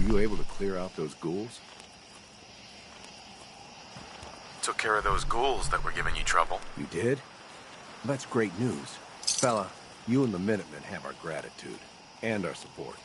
you able to clear out those ghouls? Took care of those ghouls that were giving you trouble. You did? That's great news. Fella, you and the Minutemen have our gratitude. And our support.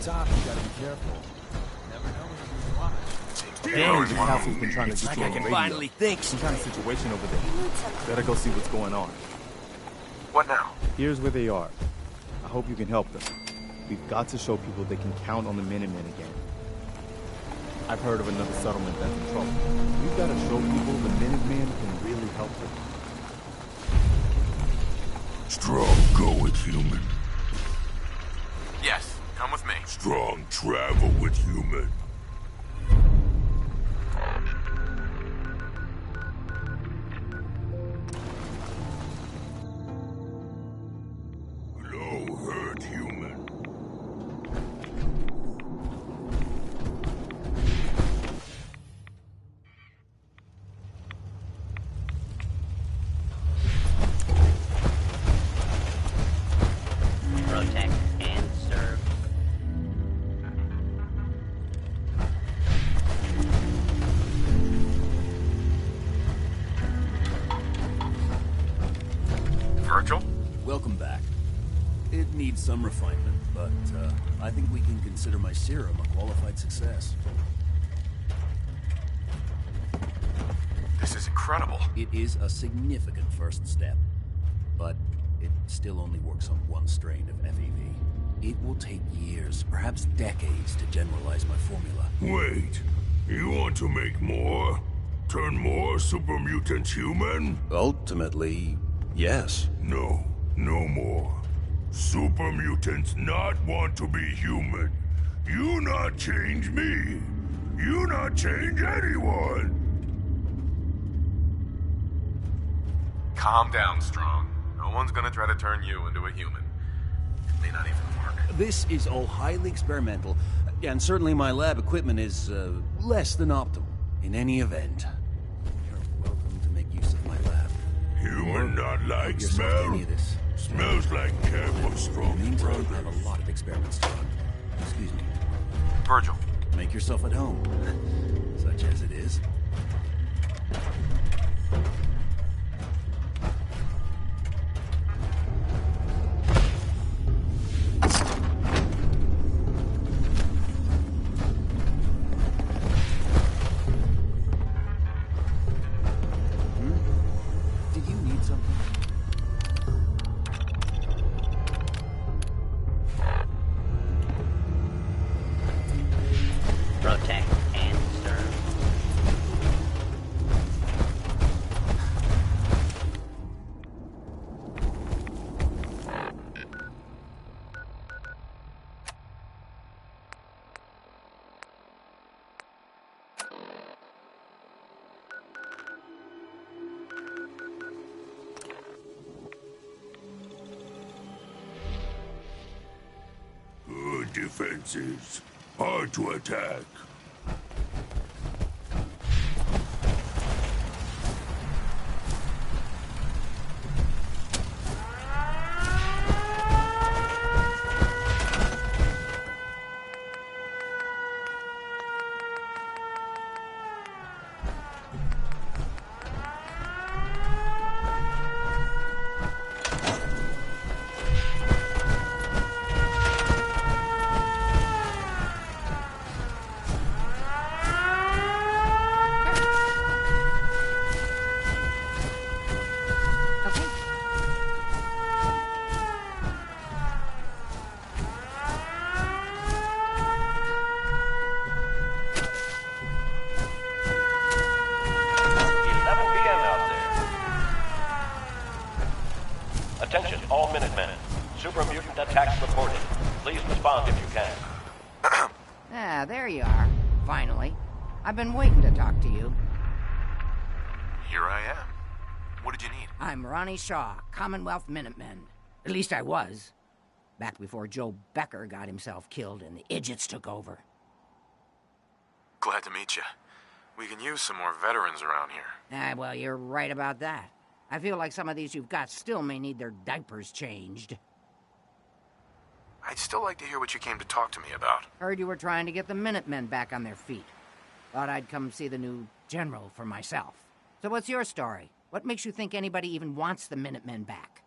top, you gotta be careful. Never know when you're being watched. Seems to be Dang, always the one. castle's been trying to get you on the radio. finally think. Some kind of situation over there. Better go see what's going on. What now? Here's where they are. I hope you can help them. We've got to show people they can count on the Minutemen again. I've heard of another settlement that's in trouble. We've got to show people the Minutemen can really help them. Strong, go with human. Yes, come with me. Strong, travel with human. Hello, hurt human. Protect and serve. Virgil? Welcome back. It needs some refinement, but I think we can consider my serum a qualified success. This is incredible. It is a significant first step, but it still only works on one strain of FEV. It will take years, perhaps decades, to generalize my formula. Wait, you want to make more? Turn more super mutants human? Ultimately, yes. No, no more. Super mutants not want to be human. You not change me. You not change anyone. Calm down, Strong. No one's gonna try to turn you into a human. It may not even work. This is all highly experimental, and certainly my lab equipment is less than optimal. In any event, you're welcome to make use of my lab. Human not like Yourself to smell? any of this. Smells like care from In the strong meantime, I have brothers. a lot of experiments to run. Excuse me. Virgil, Make yourself at home, such as it is. Did you need something? Protect and serve. Good defenses. Hard to attack. Attention, all Minutemen. Super mutant attacks reported. Please respond if you can. Ah, there you are. Finally. I've been waiting to talk to you. here I am. What did you need? I'm Ronnie Shaw, Commonwealth Minutemen. At least I was. Back before Joe Becker got himself killed and the idiots took over. Glad to meet you. We can use some more veterans around here. Ah, well, you're right about that. I feel like some of these you've got still may need their diapers changed. I'd still like to hear what you came to talk to me about. Heard you were trying to get the Minutemen back on their feet. Thought I'd come see the new general for myself. So what's your story? What makes you think anybody even wants the Minutemen back?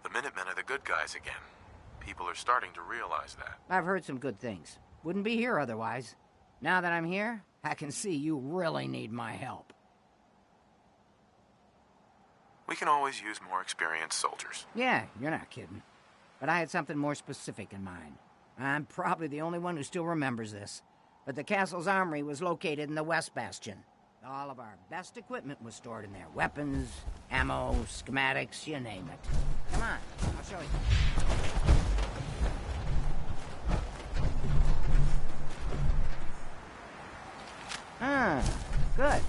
The Minutemen are the good guys again. people are starting to realize that. I've heard some good things. Wouldn't be here otherwise. Now that I'm here, I can see you really need my help. We can always use more experienced soldiers. Yeah, you're not kidding. But I had something more specific in mind. I'm probably the only one who still remembers this. But the castle's armory was located in the West Bastion. All of our best equipment was stored in there. Weapons, ammo, schematics, you name it. Come on, I'll show you. Ah, good.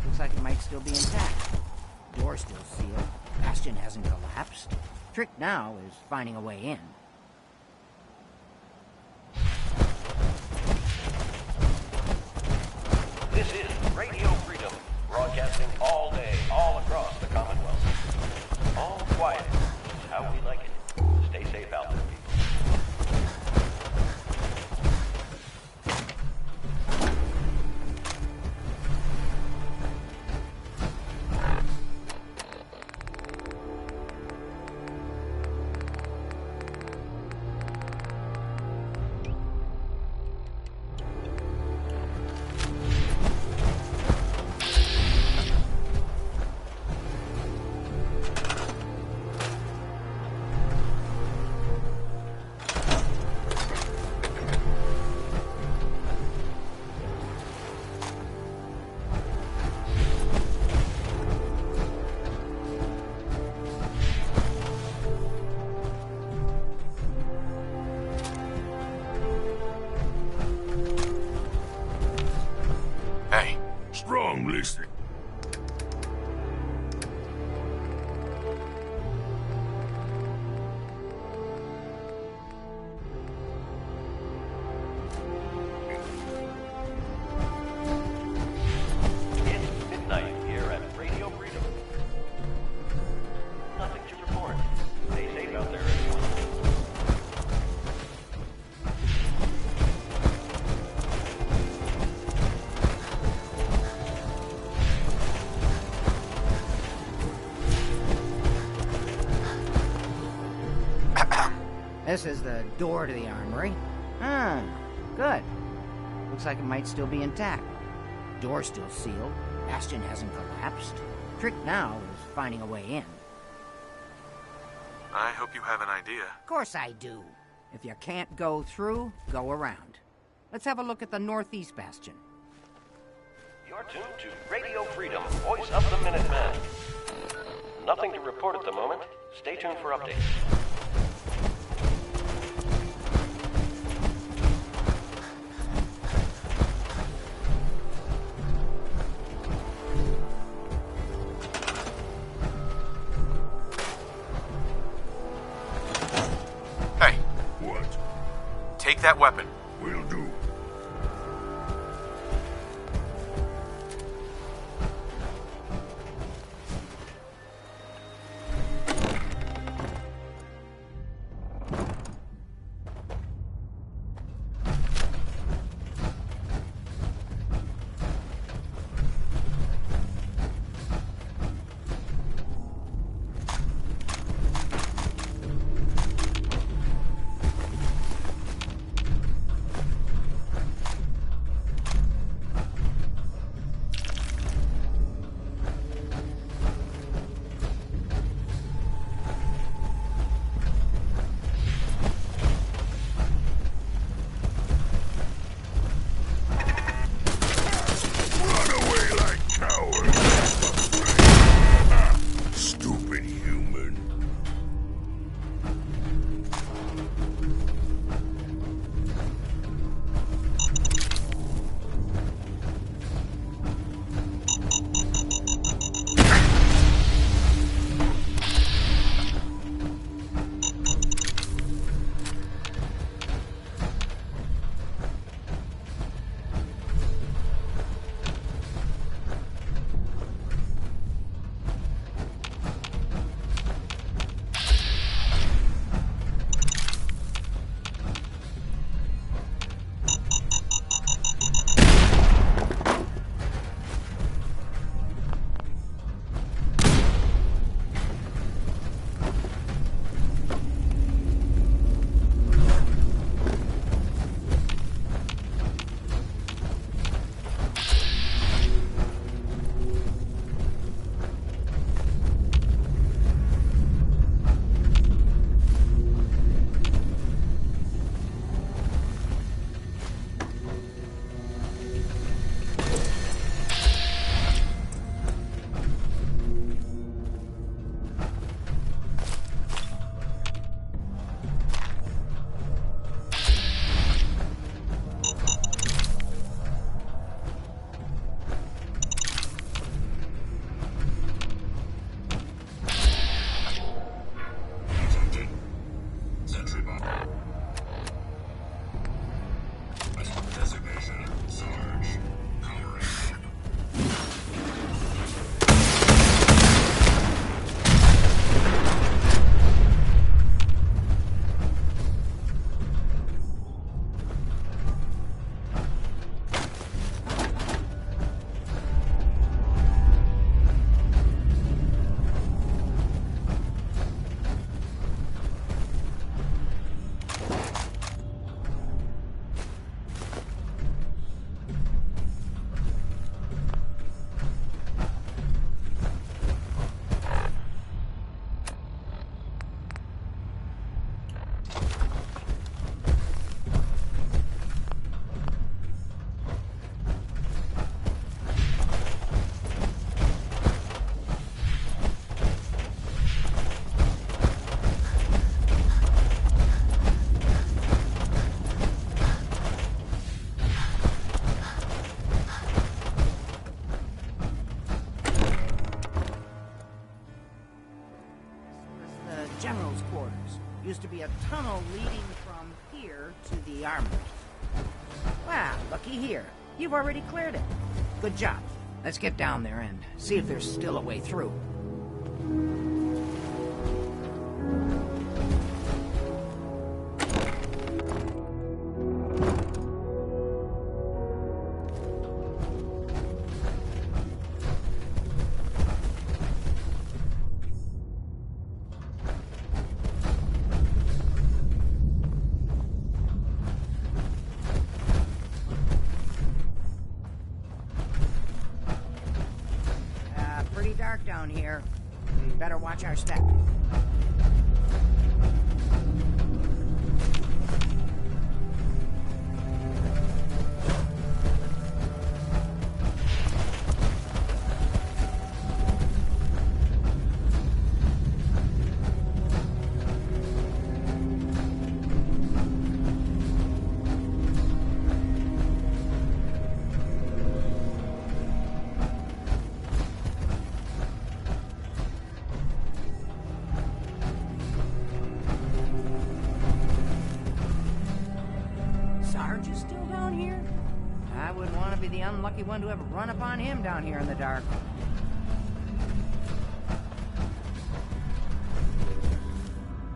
Looks like it might still be intact. Door still sealed. Bastion hasn't collapsed. Trick now is finding a way in. This is Radio Freedom, broadcasting all day, all across the Commonwealth. All quiet is how we like it. Stay safe out there, people. Hey, Strong listening. It's midnight here at Radio Freedom. Nothing to report. Stay safe out there, everyone. This is the door to the armory. Ah, good. Looks like it might still be intact. Door still sealed. Bastion hasn't collapsed. Trick now is finding a way in. I hope you have an idea. Of course I do. If you can't go through, go around. Let's have a look at the Northeast Bastion. You're tuned to Radio Freedom, voice of the Minutemen. Nothing to report at the moment. Stay tuned for updates. Hey, What? take that weapon. Will do. General's quarters. Used to be a tunnel leading from here to the armory. Wow, looky here. You've already cleared it. Good job. Let's get down there and see if there's still a way through. Pretty dark down here. We better watch our step. Sarge is still down here? I wouldn't want to be the unlucky one to ever run upon him down here in the dark.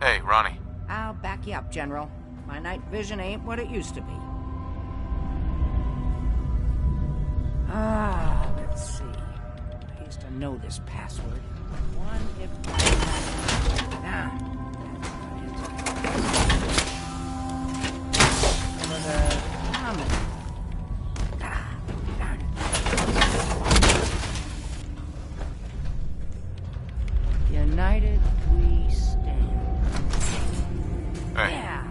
Hey, Ronnie. I'll back you up, General. My night vision ain't what it used to be. Let's see. I used to know this password. One if... United we stand. Hey. Yeah.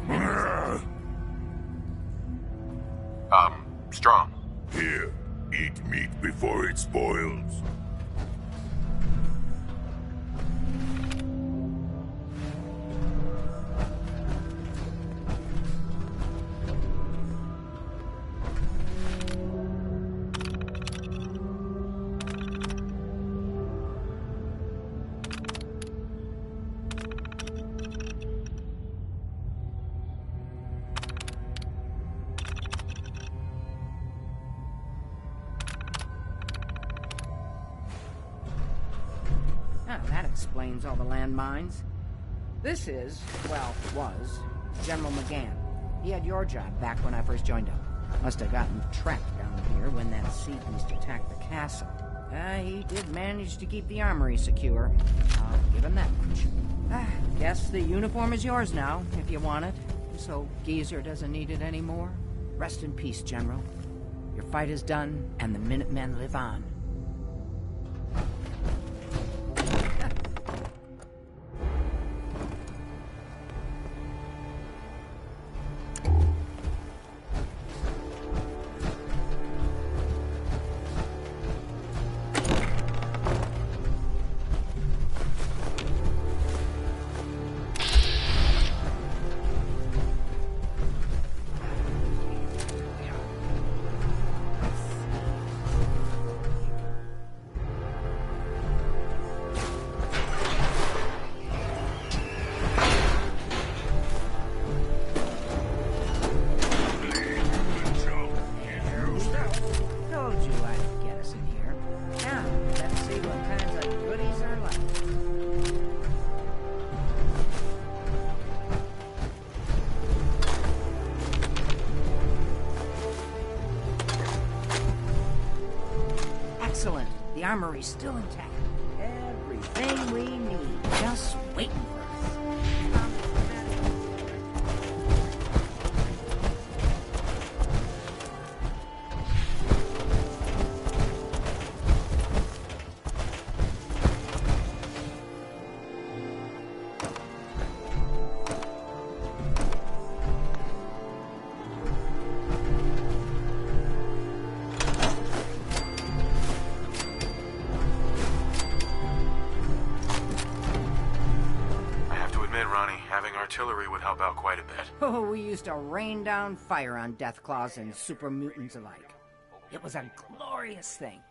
Strong. Here, eat meat before it spoils. That explains all the landmines. This is, well, was, General McGann. He had your job back when I first joined up. Must have gotten trapped down here when that Sea Beast attacked the castle. He did manage to keep the armory secure. I'll give him that much. Guess the uniform is yours now, if you want it. So Geezer doesn't need it anymore. Rest in peace, General. Your fight is done, and the Minutemen live on. Excellent. The armory's still intact. Everything we need, just waiting for us. Artillery would help out quite a bit. Oh, we used to rain down fire on Deathclaws and super mutants alike. It was a glorious thing.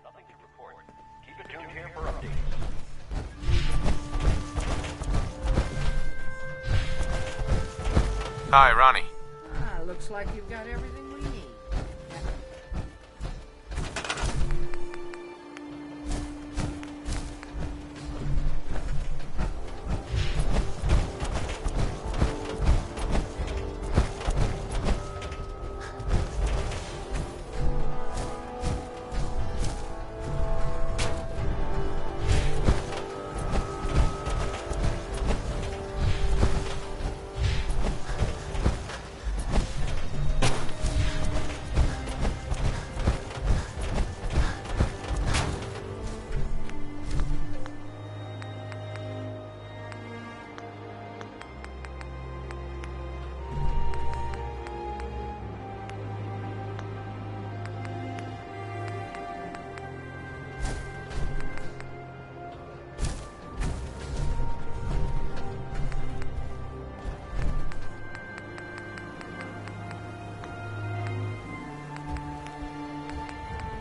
Nothing to report. Keep it tuned here for updates. Hi, Ronnie. Looks like you've got everything we need.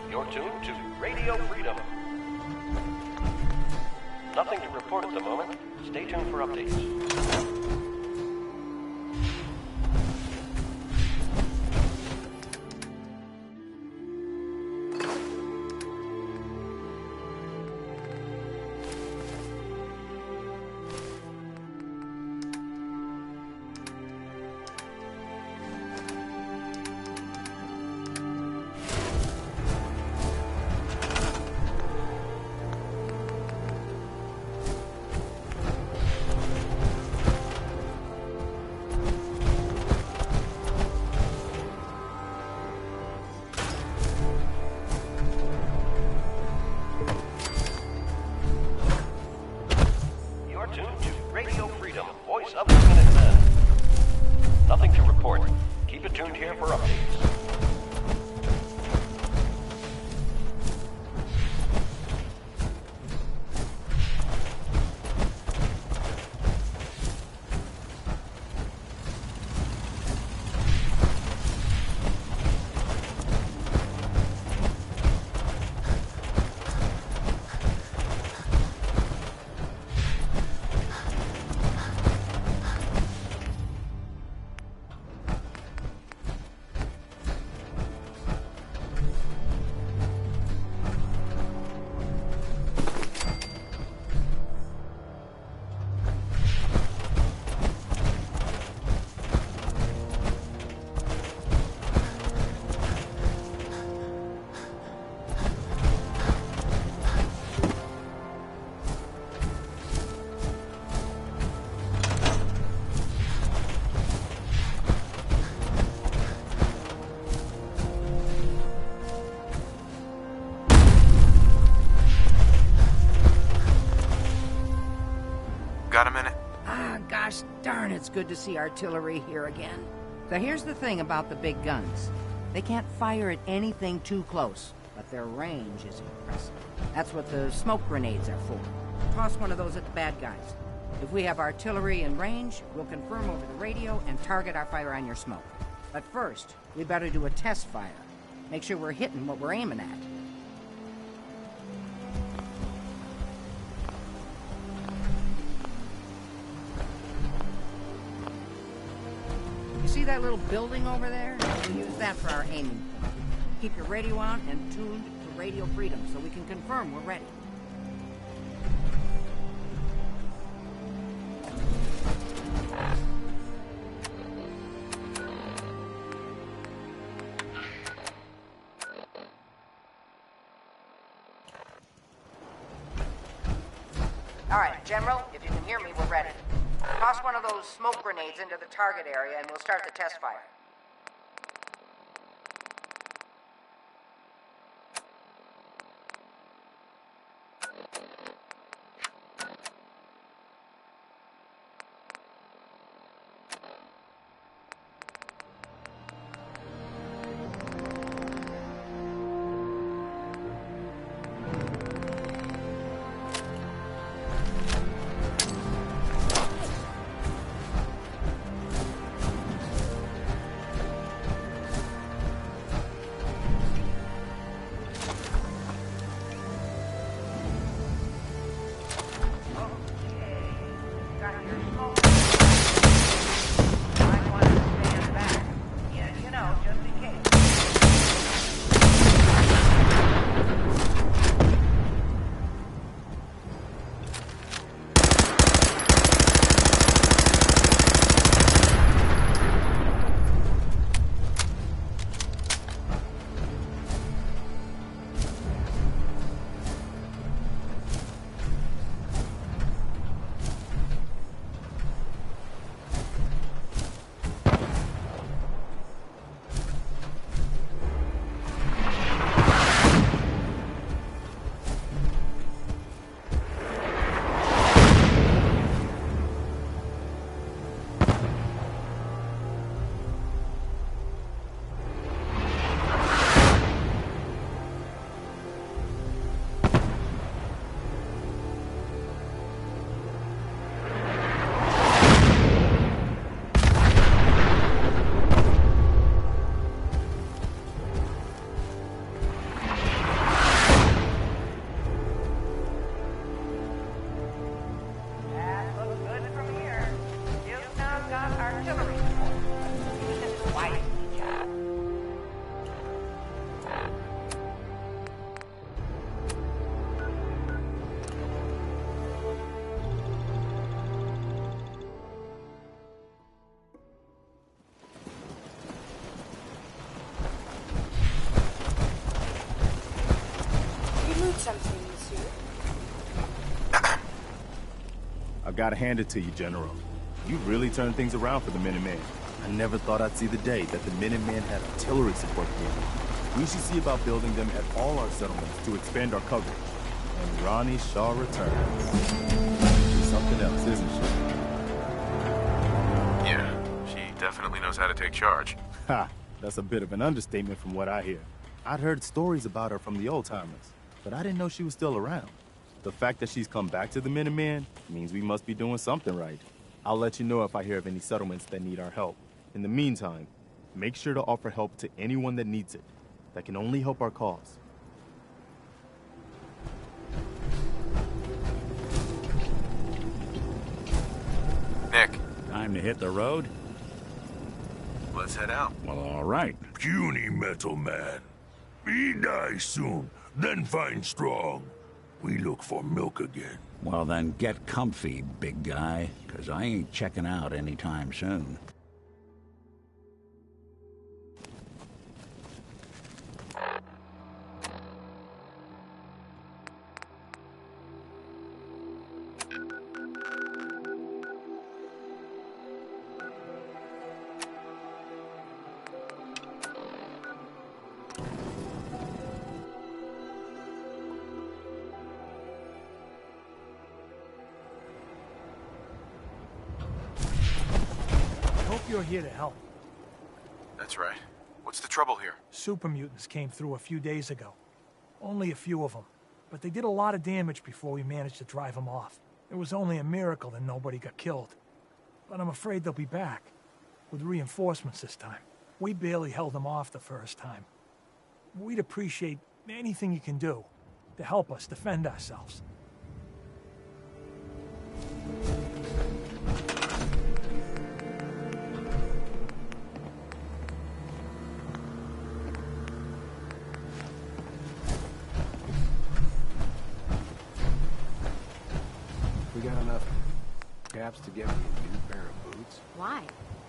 You're tuned to Radio Freedom. Nothing to report at the moment. Stay tuned for updates. Tuned to Radio Freedom, voice of the Minutemen. Nothing to report. Keep it tuned here for updates. Got a minute? Gosh darn, it's good to see artillery here again. So here's the thing about the big guns. They can't fire at anything too close, but their range is impressive. That's what the smoke grenades are for. Toss one of those at the bad guys. If we have artillery in range, we'll confirm over the radio and target our fire on your smoke. But first, we better do a test fire. Make sure we're hitting what we're aiming at. You see that little building over there? We'll use that for our aiming point. Keep your radio on and tuned to Radio Freedom so we can confirm we're ready. All right, General, if you can hear me, we're ready. Toss one of those smoke grenades into the target area and we'll start the test fire. something, monsieur? I've got to hand it to you, General. You really turned things around for the Minutemen. I never thought I'd see the day that the Minutemen had artillery support again. We should see about building them at all our settlements to expand our coverage. And Ronnie Shaw returns. She's something else, isn't she? Yeah, she definitely knows how to take charge. Ha! That's a bit of an understatement from what I hear. I'd heard stories about her from the old-timers, but I didn't know she was still around. The fact that she's come back to the Minutemen means we must be doing something right. I'll let you know if I hear of any settlements that need our help. In the meantime, make sure to offer help to anyone that needs it. That can only help our cause. Nick, Time to hit the road? let's head out. Well, all right. Puny Metal Man. He dies soon, then find Strong. We look for milk again. Well, then get comfy, big guy, 'cause I ain't checking out anytime soon. I hope you're here to help. That's right. What's the trouble here? Super mutants came through a few days ago. Only a few of them. But they did a lot of damage before we managed to drive them off. It was only a miracle that nobody got killed. But I'm afraid they'll be back. With reinforcements this time. We barely held them off the first time. We'd appreciate anything you can do to help us defend ourselves. We got enough caps to get me a new pair of boots. Why?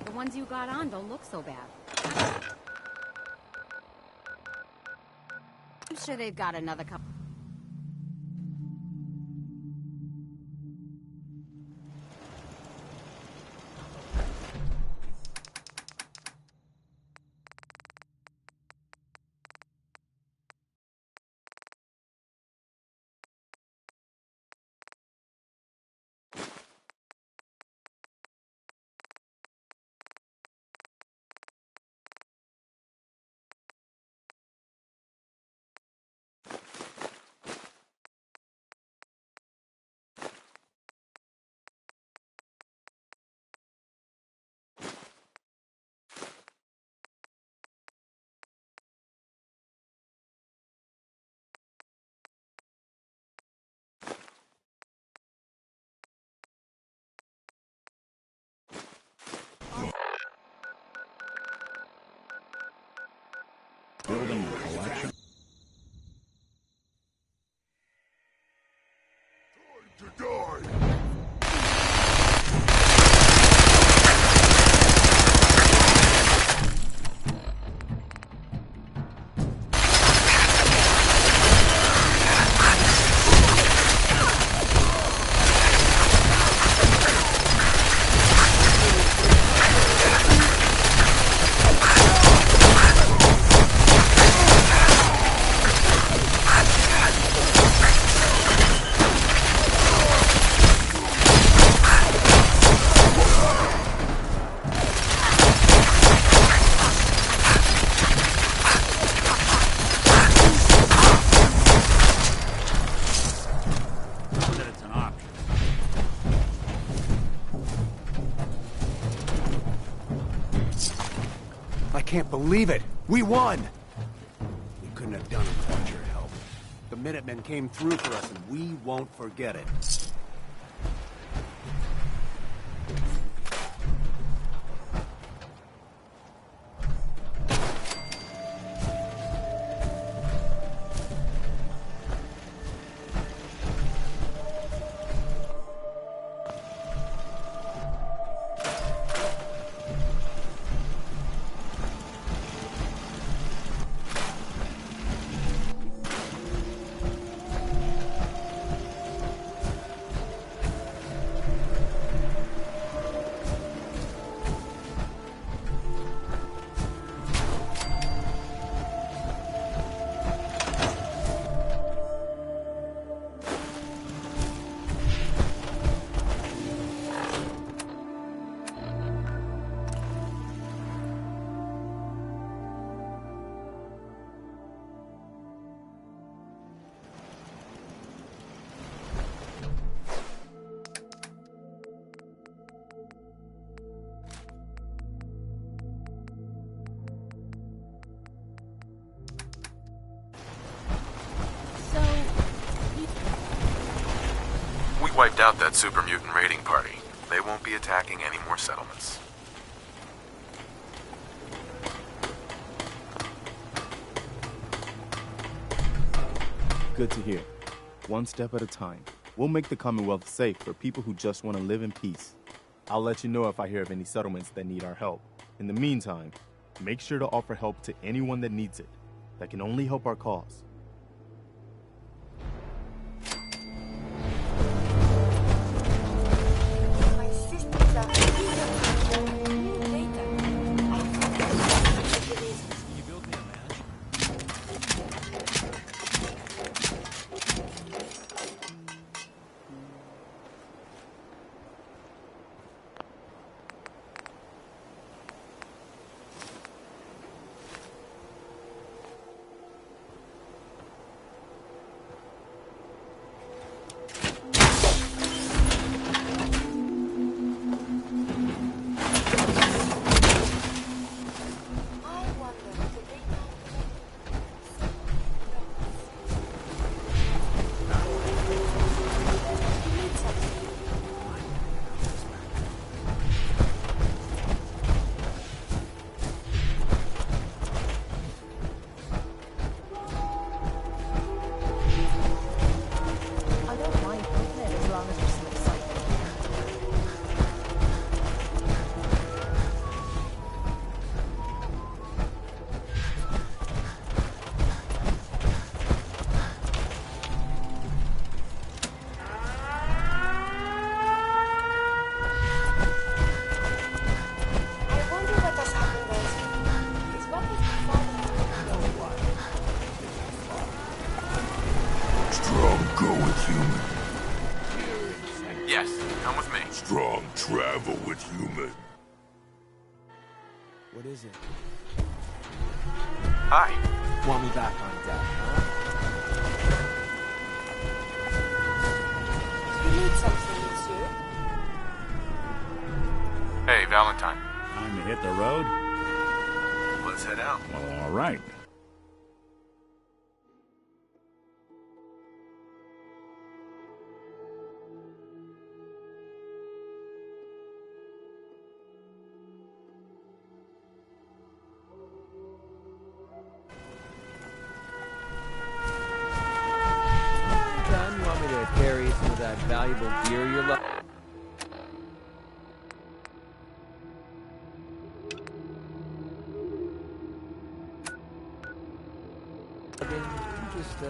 The ones you got on don't look so bad. I'm sure they've got another couple. Building a collection. To die! That it's an option. I can't believe it! We won! We couldn't have done it without your help. The Minutemen came through for us, and we won't forget it. wiped out that super mutant raiding party. They won't be attacking any more settlements. Good to hear. One step at a time. We'll make the Commonwealth safe for people who just want to live in peace. I'll let you know if I hear of any settlements that need our help. In the meantime, make sure to offer help to anyone that needs it. That can only help our cause. My systems are data. Can you build me a match? Yes, come with me. Strong travel with human. What is it? Hi. Want me back on deck, huh? You need something, monsieur? Hey, Valentine. Time to hit the road? Let's head out. Well, all right. John, you want me to carry some of that valuable gear you're just,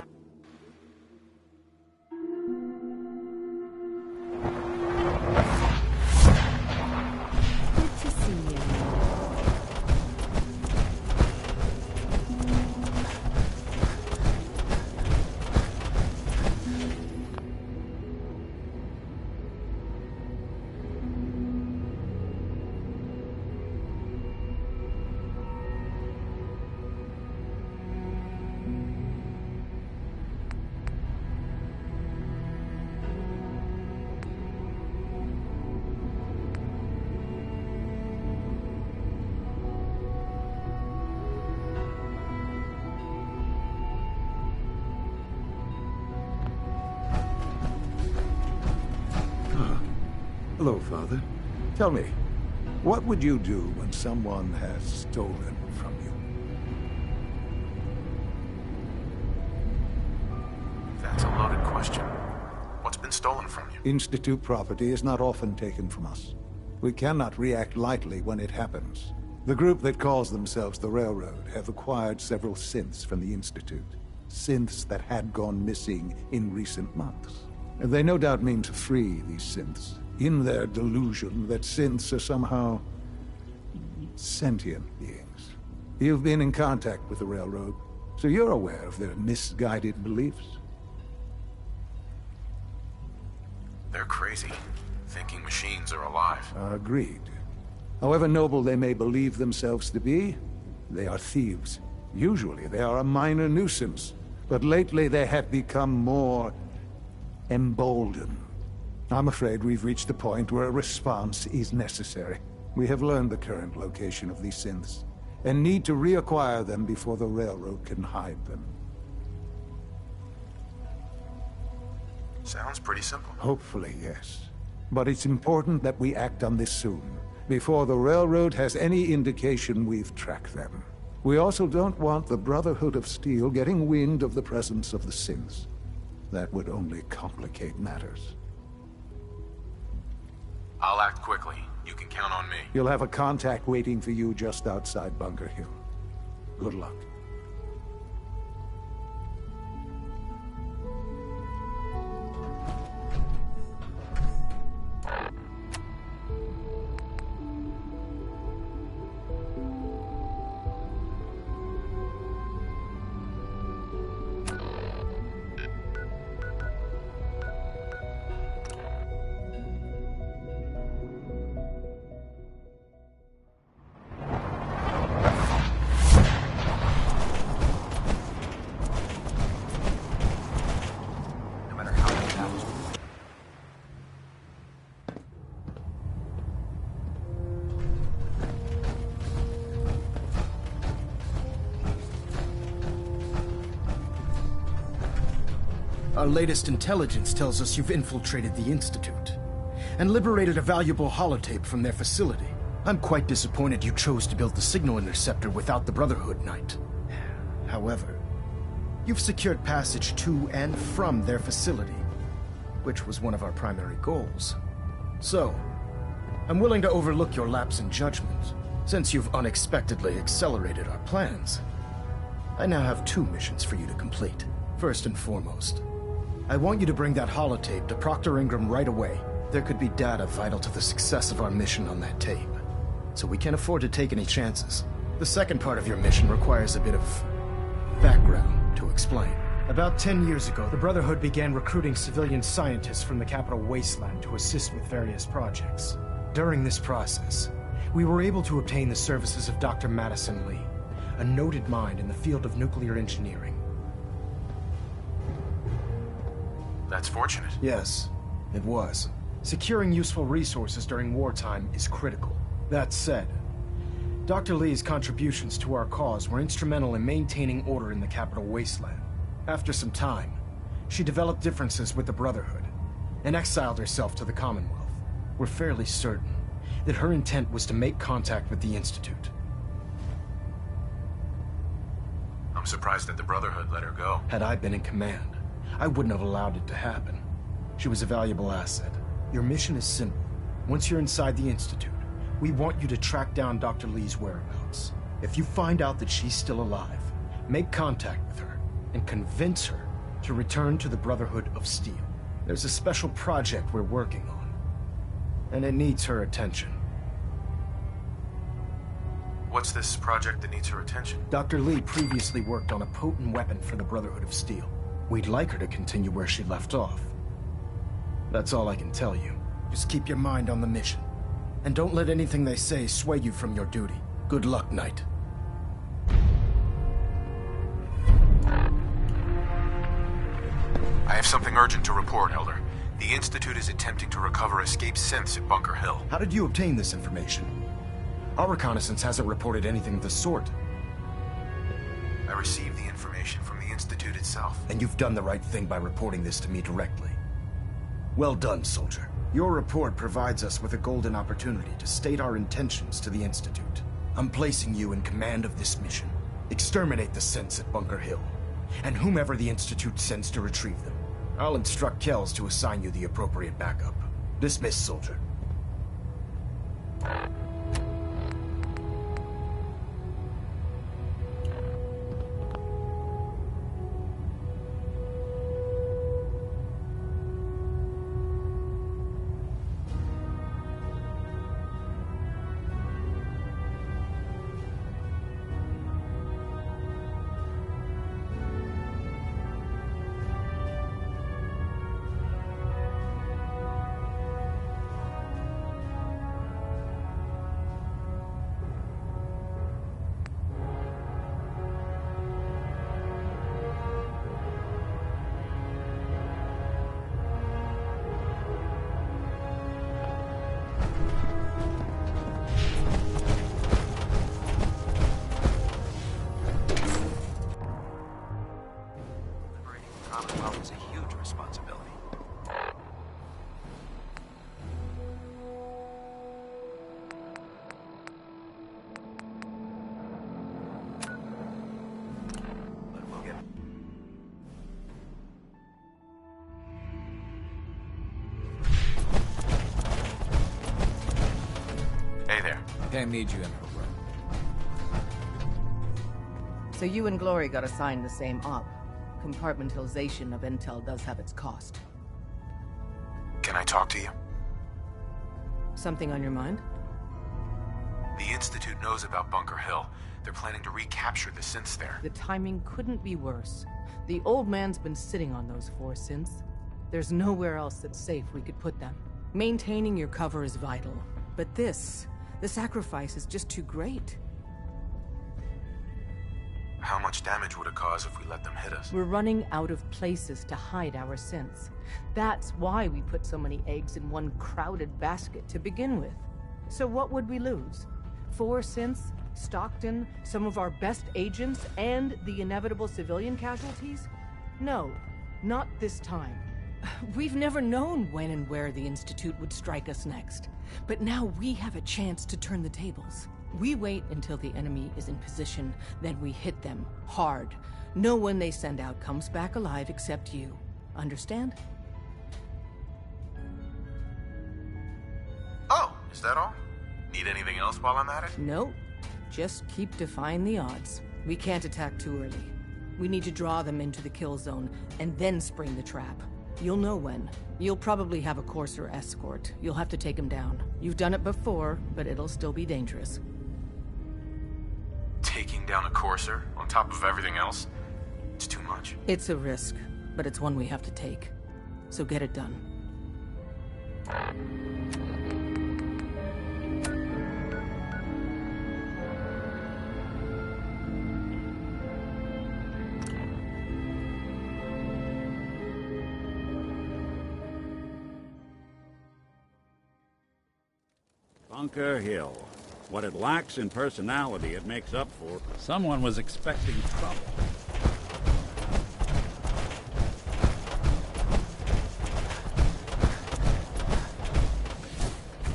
Good to see you. Hello, Father. Tell me, what would you do when someone has stolen from you? That's a loaded question. What's been stolen from you? Institute property is not often taken from us. We cannot react lightly when it happens. The group that calls themselves the Railroad have acquired several synths from the Institute. Synths that had gone missing in recent months. And they no doubt mean to free these synths, in their delusion that synths are somehow sentient beings. You've been in contact with the Railroad, so you're aware of their misguided beliefs. They're crazy, thinking machines are alive. Agreed. However noble they may believe themselves to be, they are thieves. Usually they are a minor nuisance, but lately they have become more emboldened. I'm afraid we've reached a point where a response is necessary. We have learned the current location of these synths, and need to reacquire them before the Railroad can hide them. Sounds pretty simple. Hopefully, yes. But it's important that we act on this soon, before the Railroad has any indication we've tracked them. We also don't want the Brotherhood of Steel getting wind of the presence of the synths. That would only complicate matters. I'll act quickly. You can count on me. You'll have a contact waiting for you just outside Bunker Hill. Good luck. Our latest intelligence tells us you've infiltrated the Institute and liberated a valuable holotape from their facility. I'm quite disappointed you chose to build the signal interceptor without the Brotherhood, Knight. However, you've secured passage to and from their facility, which was one of our primary goals. So, I'm willing to overlook your lapse in judgment, since you've unexpectedly accelerated our plans. I now have 2 missions for you to complete. First and foremost, I want you to bring that holotape to Proctor Ingram right away. There could be data vital to the success of our mission on that tape, so we can't afford to take any chances. The second part of your mission requires a bit of background to explain. About 10 years ago, the Brotherhood began recruiting civilian scientists from the Capital Wasteland to assist with various projects. During this process, we were able to obtain the services of Dr. Madison Lee, a noted mind in the field of nuclear engineering. That's fortunate. Yes, it was. Securing useful resources during wartime is critical. That said, Dr. Lee's contributions to our cause were instrumental in maintaining order in the Capital Wasteland. After some time, she developed differences with the Brotherhood and exiled herself to the Commonwealth. We're fairly certain that her intent was to make contact with the Institute. I'm surprised that the Brotherhood let her go. Had I been in command, I wouldn't have allowed it to happen. She was a valuable asset. Your mission is simple. Once you're inside the Institute, we want you to track down Dr. Lee's whereabouts. If you find out that she's still alive, make contact with her and convince her to return to the Brotherhood of Steel. There's a special project we're working on, and it needs her attention. What's this project that needs her attention? Dr. Lee previously worked on a potent weapon for the Brotherhood of Steel. We'd like her to continue where she left off. That's all I can tell you. Just keep your mind on the mission. And don't let anything they say sway you from your duty. Good luck, Knight. I have something urgent to report, Elder. The Institute is attempting to recover escaped synths at Bunker Hill. How did you obtain this information? Our reconnaissance hasn't reported anything of the sort. I received the information from the Institute itself. And you've done the right thing by reporting this to me directly. Well done, soldier. Your report provides us with a golden opportunity to state our intentions to the Institute. I'm placing you in command of this mission. Exterminate the synths at Bunker Hill, and whomever the Institute sends to retrieve them. I'll instruct Kells to assign you the appropriate backup. Dismissed, soldier. Pam needs you in her room. So you and Glory got assigned the same op. Compartmentalization of intel does have its cost. Can I talk to you? Something on your mind? The Institute knows about Bunker Hill. They're planning to recapture the synths there. The timing couldn't be worse. The old man's been sitting on those 4 synths. There's nowhere else that's safe we could put them. Maintaining your cover is vital. But the sacrifice is just too great. How much damage would it cause if we let them hit us? We're running out of places to hide our synths. That's why we put so many eggs in one crowded basket to begin with. So what would we lose? 4 synths, Stockton, some of our best agents, and the inevitable civilian casualties? No, not this time. We've never known when and where the Institute would strike us next. But now we have a chance to turn the tables. We wait until the enemy is in position, then we hit them hard. No one they send out comes back alive except you. Understand? Oh, is that all? Need anything else while I'm at it? No. Just keep defying the odds. We can't attack too early. We need to draw them into the kill zone, and then spring the trap. You'll know when. You'll probably have a Courser escort. You'll have to take him down. You've done it before, but it'll still be dangerous. Taking down a Courser on top of everything else? It's too much. It's a risk, but it's one we have to take. So get it done. Bunker Hill. What it lacks in personality, it makes up for. Someone was expecting trouble.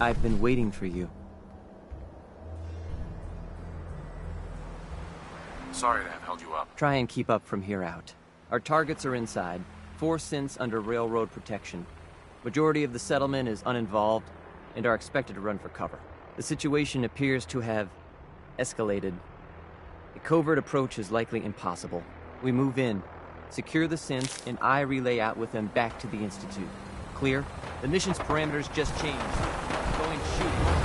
I've been waiting for you. Sorry to have held you up. Try and keep up from here out. Our targets are inside, 4 synths under railroad protection. Majority of the settlement is uninvolved and are expected to run for cover. The situation appears to have escalated. A covert approach is likely impossible. We move in, secure the synths, and I relay out with them back to the Institute. Clear? The mission's parameters just changed. Go and shoot.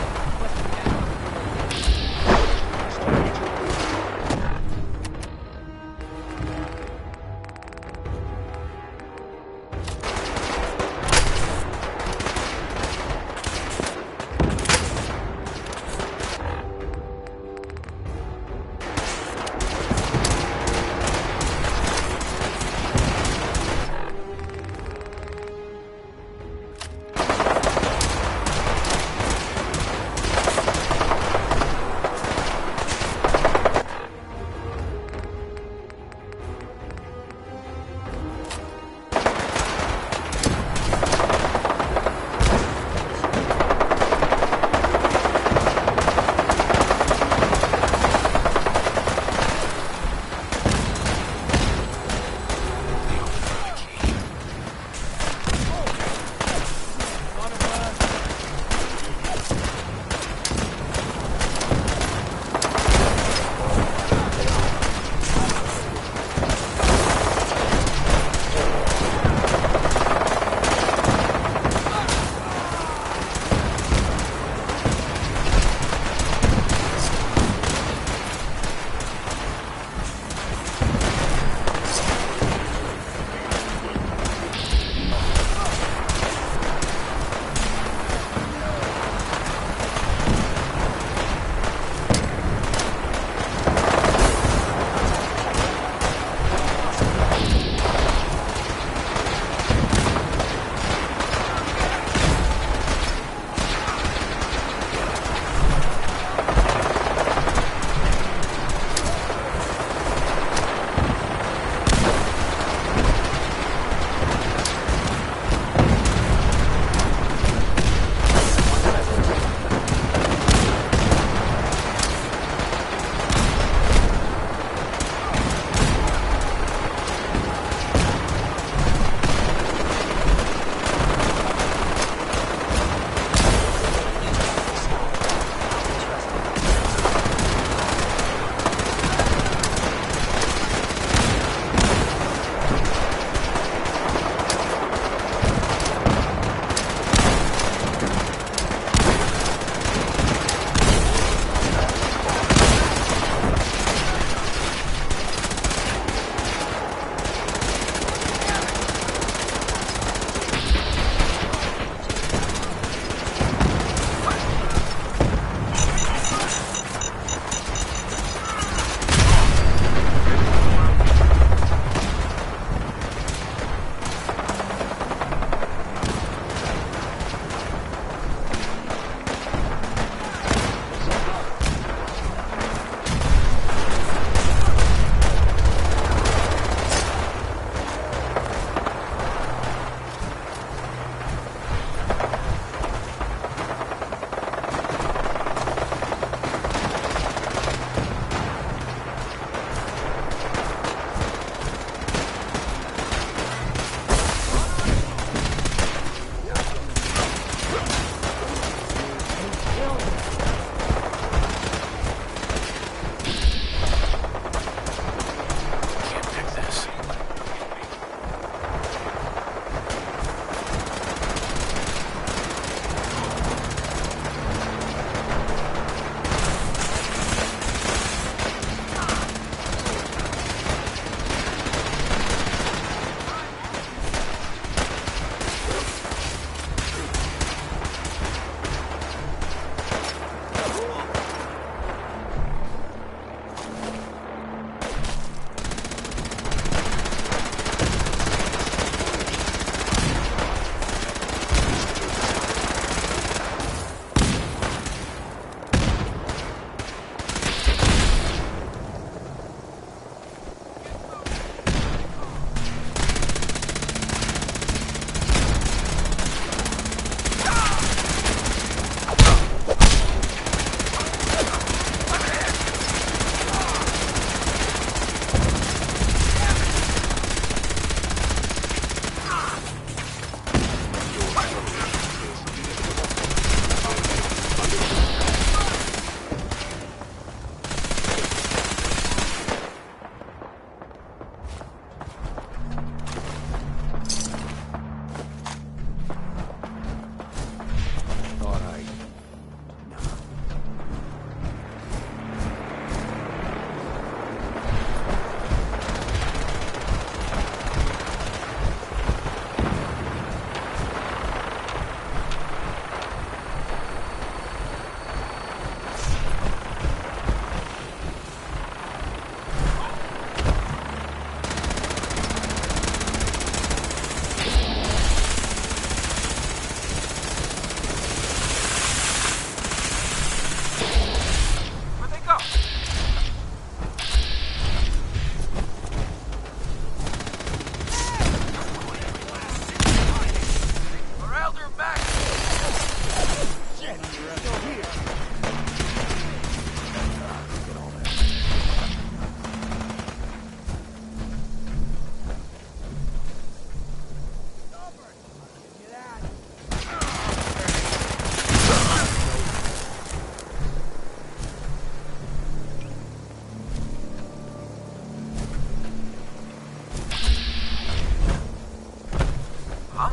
Huh?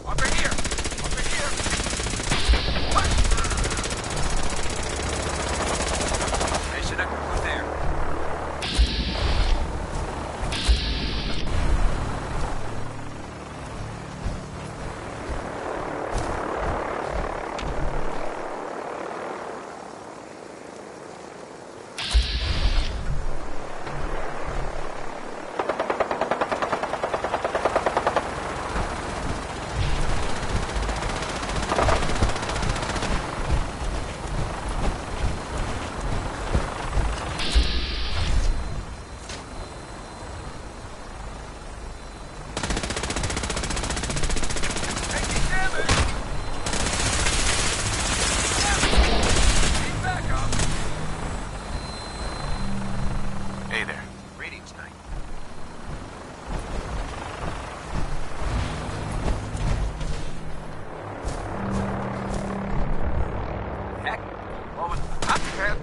Over here! Over here! What? Mission accomplished there. Hey there. Greetings, Knight. Heck, what was that?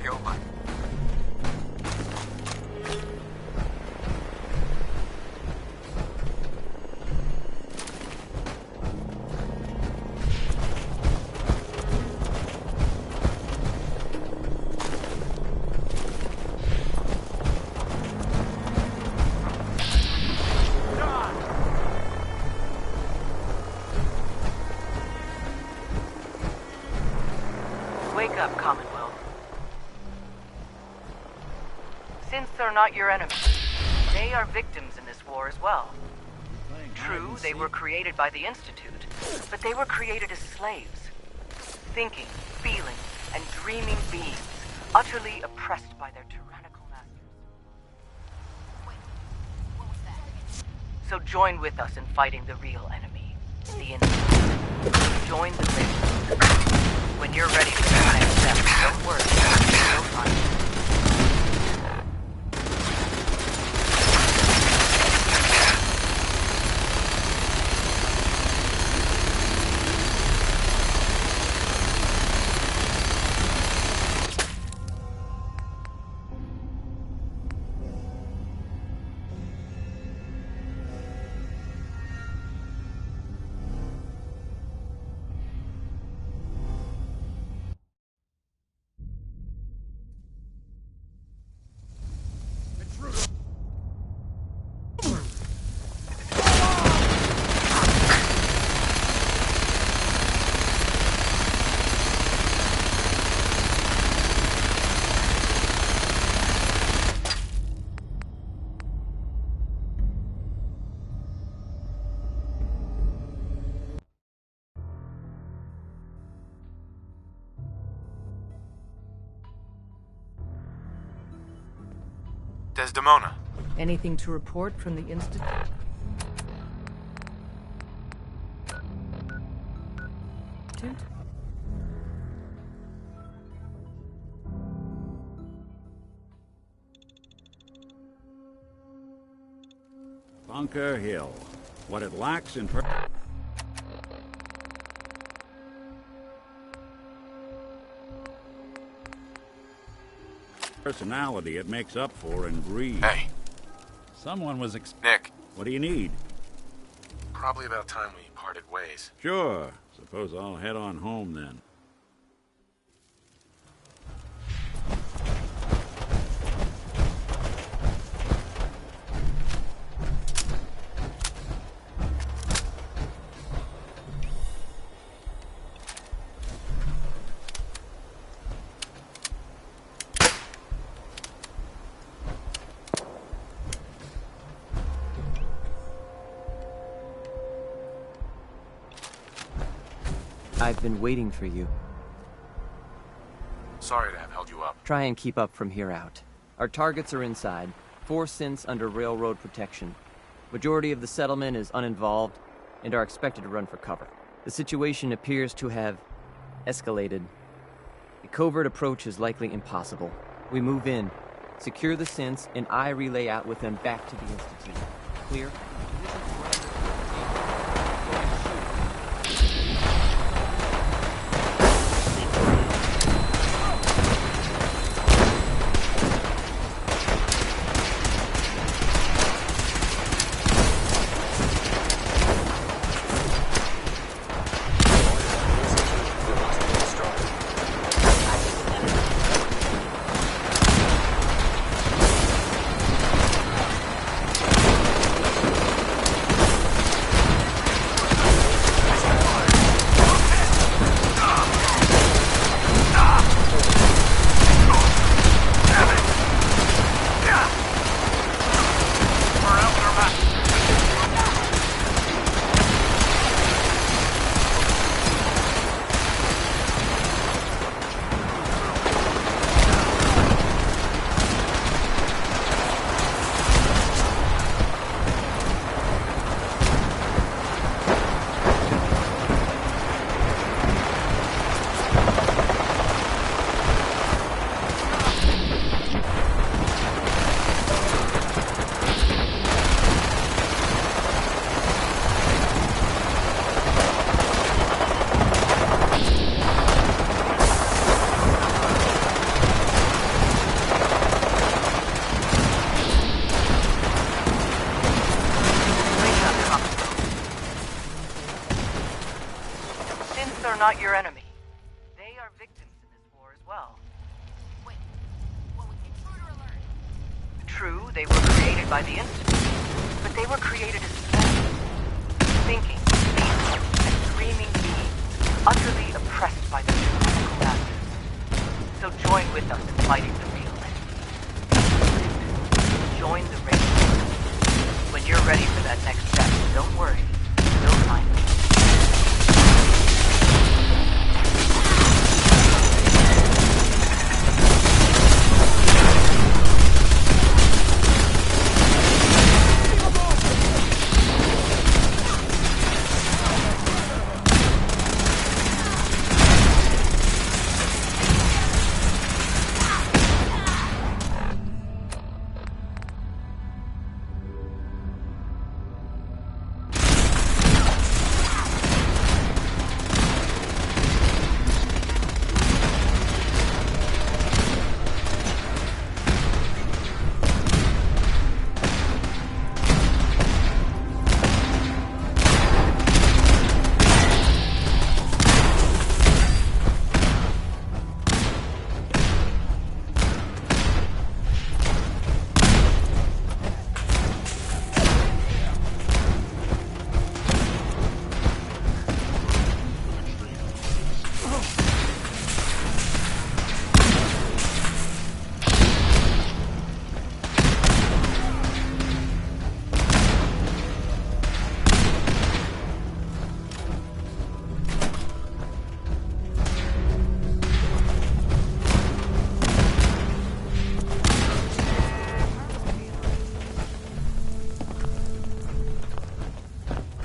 Kill my... Wake up, Commonwealth. Since they're not your enemies, they are victims in this war as well. True, they were created by the Institute, but they were created as slaves. Thinking, feeling, and dreaming beings, utterly oppressed by their tyrannical masters. So join with us in fighting the real enemy, the Institute. Join the Railroad. When you're ready for the next step, don't worry, you'll find it. Desdemona. Anything to report from the Institute? Bunker Hill. What it lacks in personality, it makes up for in greed. Hey. Someone was Nick. What do you need? Probably about time we parted ways. Sure. Suppose I'll head on home then. I've been waiting for you. Sorry to have held you up. Try and keep up from here out. Our targets are inside, 4 synths under railroad protection. Majority of the settlement is uninvolved and are expected to run for cover. The situation appears to have escalated. A covert approach is likely impossible. We move in, secure the synths, and I relay out with them back to the Institute. Clear? are not your enemy. They are victims in this war as well. Wait, what was intruder alert? True, they were created by the Institute, but they were created as specimens, thinking, feeling, and screaming beings, utterly oppressed by their tyrannical masters. So join with us in fighting the real enemy. Join the race. When you're ready for that next step, don't worry, you'll find it.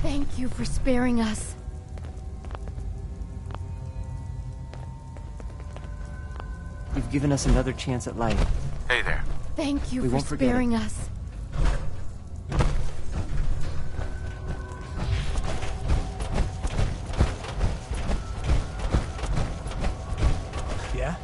Thank you for sparing us. You've given us another chance at life. Hey there. Thank you We for won't forget sparing it. us. Yeah?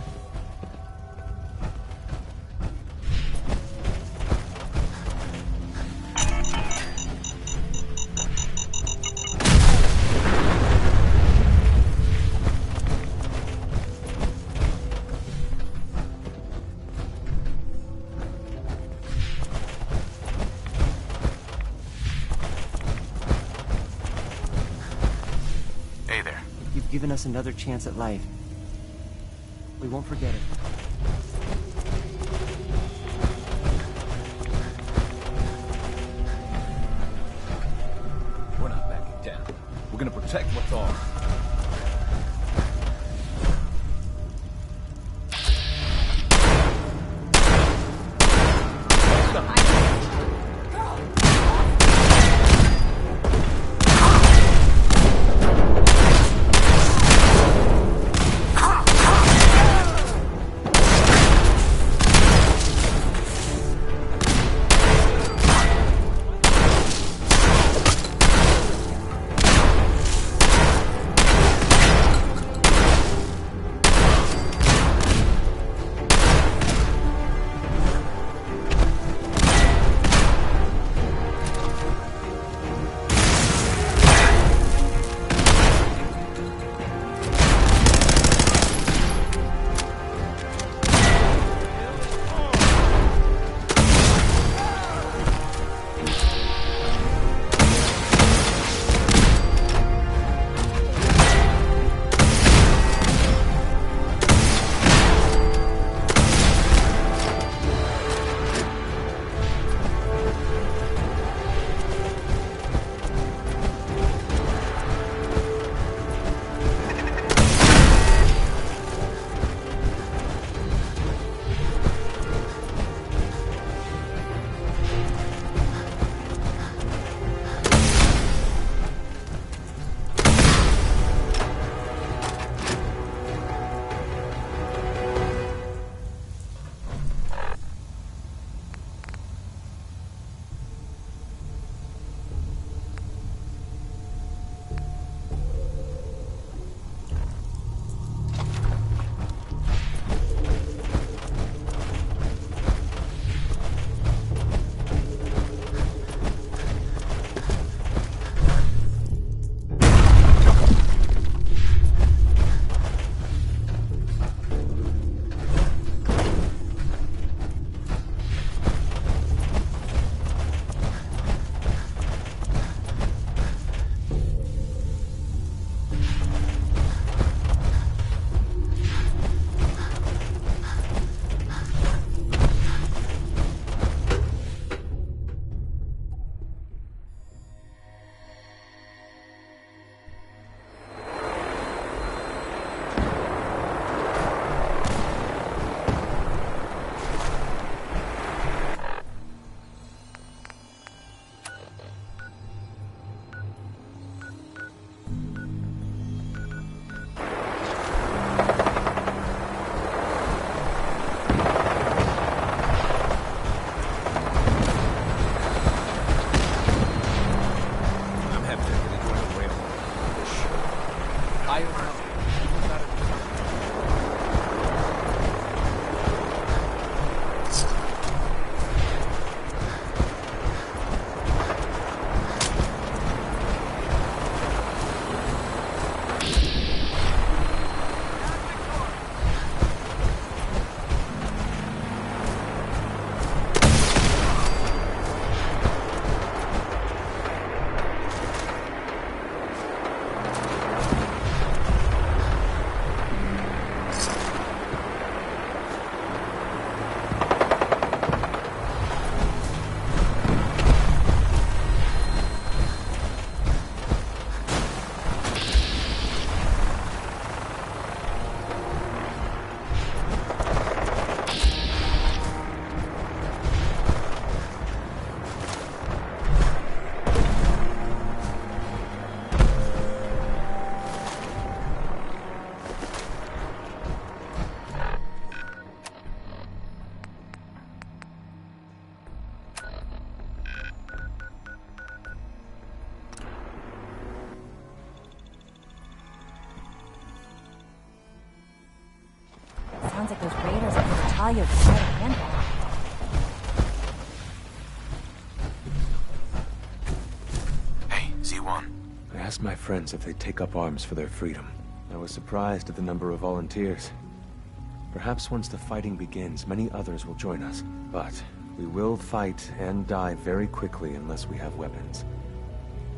Hey there. You've given us another chance at life. We won't forget it. We're not backing down. We're gonna protect what's ours. like those raiders at the Natalia to try to handle. Hey, Z1. I asked my friends if they'd take up arms for their freedom. I was surprised at the number of volunteers. Perhaps once the fighting begins, many others will join us. But we will fight and die very quickly unless we have weapons.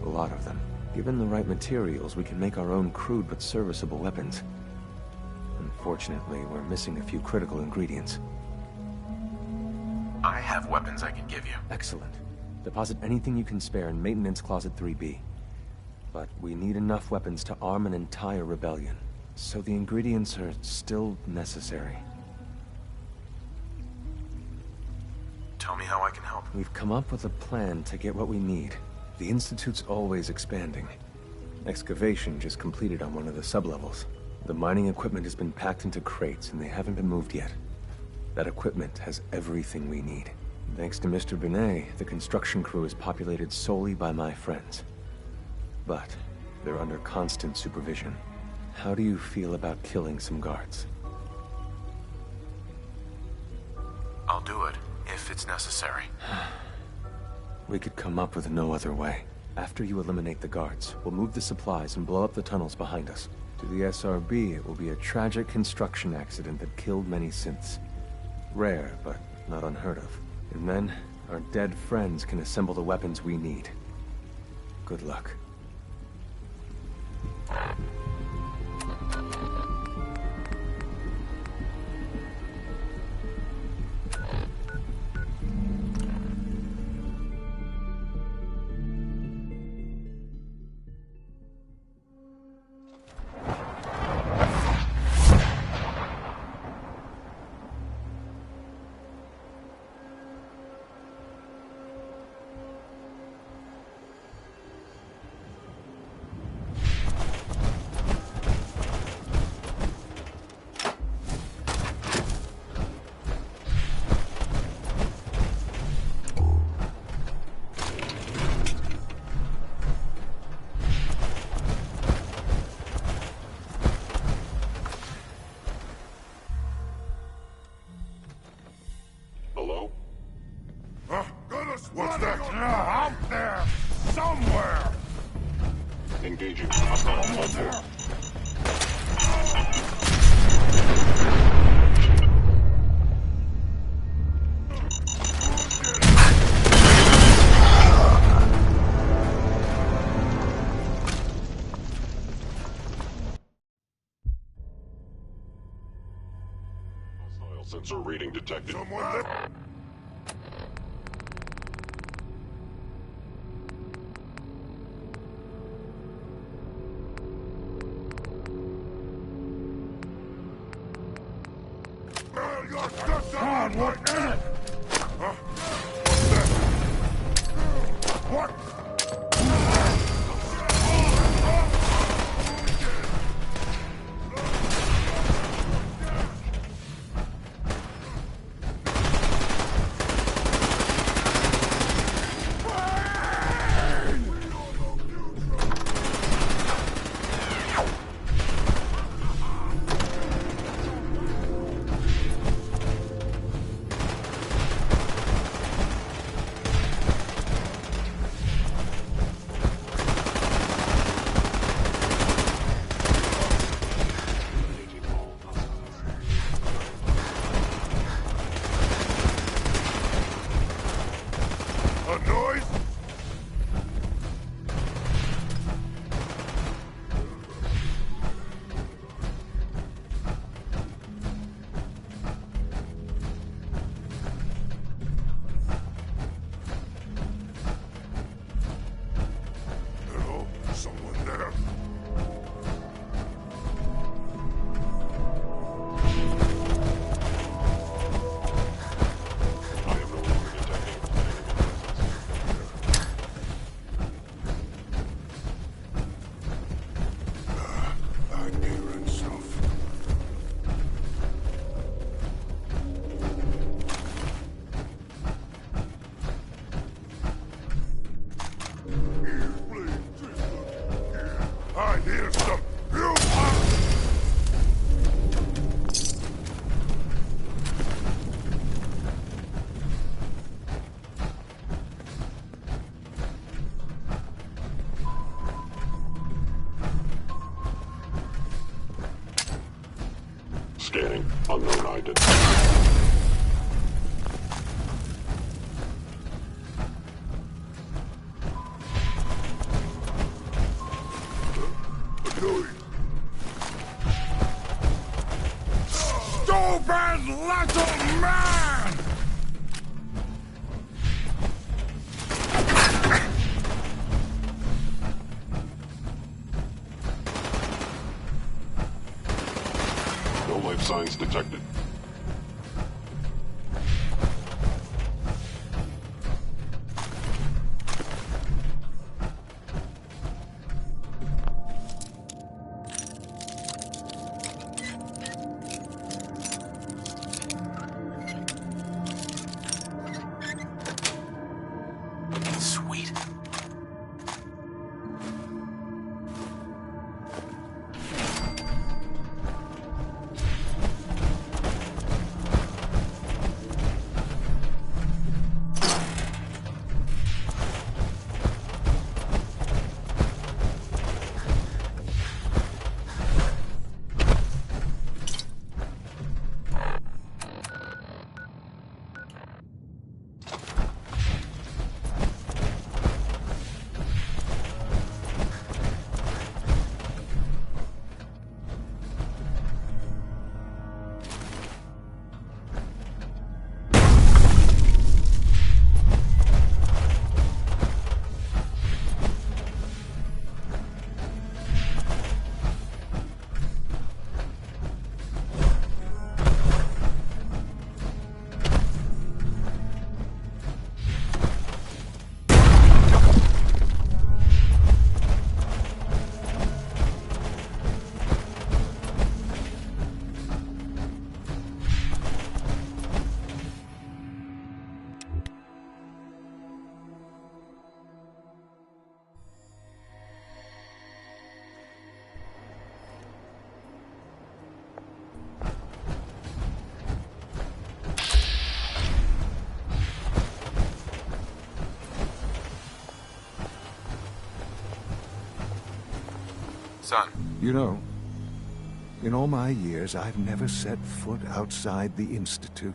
A lot of them. Given the right materials, we can make our own crude but serviceable weapons. Unfortunately, we're missing a few critical ingredients. I have weapons I can give you. Excellent. Deposit anything you can spare in Maintenance Closet 3B. But we need enough weapons to arm an entire rebellion. So the ingredients are still necessary. Tell me how I can help. We've come up with a plan to get what we need. The Institute's always expanding. Excavation just completed on one of the sublevels. The mining equipment has been packed into crates and they haven't been moved yet. That equipment has everything we need. Thanks to Mr. Binet, the construction crew is populated solely by my friends. But they're under constant supervision. How do you feel about killing some guards? I'll do it, if it's necessary. We could come up with no other way. After you eliminate the guards, we'll move the supplies and blow up the tunnels behind us. To the SRB, it will be a tragic construction accident that killed many synths. Rare, but not unheard of. And then, our dead friends can assemble the weapons we need. Good luck. What's that? Out there! Somewhere! Engaging hostile there. Hostile sensor reading detected. Someone there. God, what? What? Scanning. Unknown identity. Stupid little man! No life signs detected. Sweet. Son. You know, in all my years, I've never set foot outside the Institute.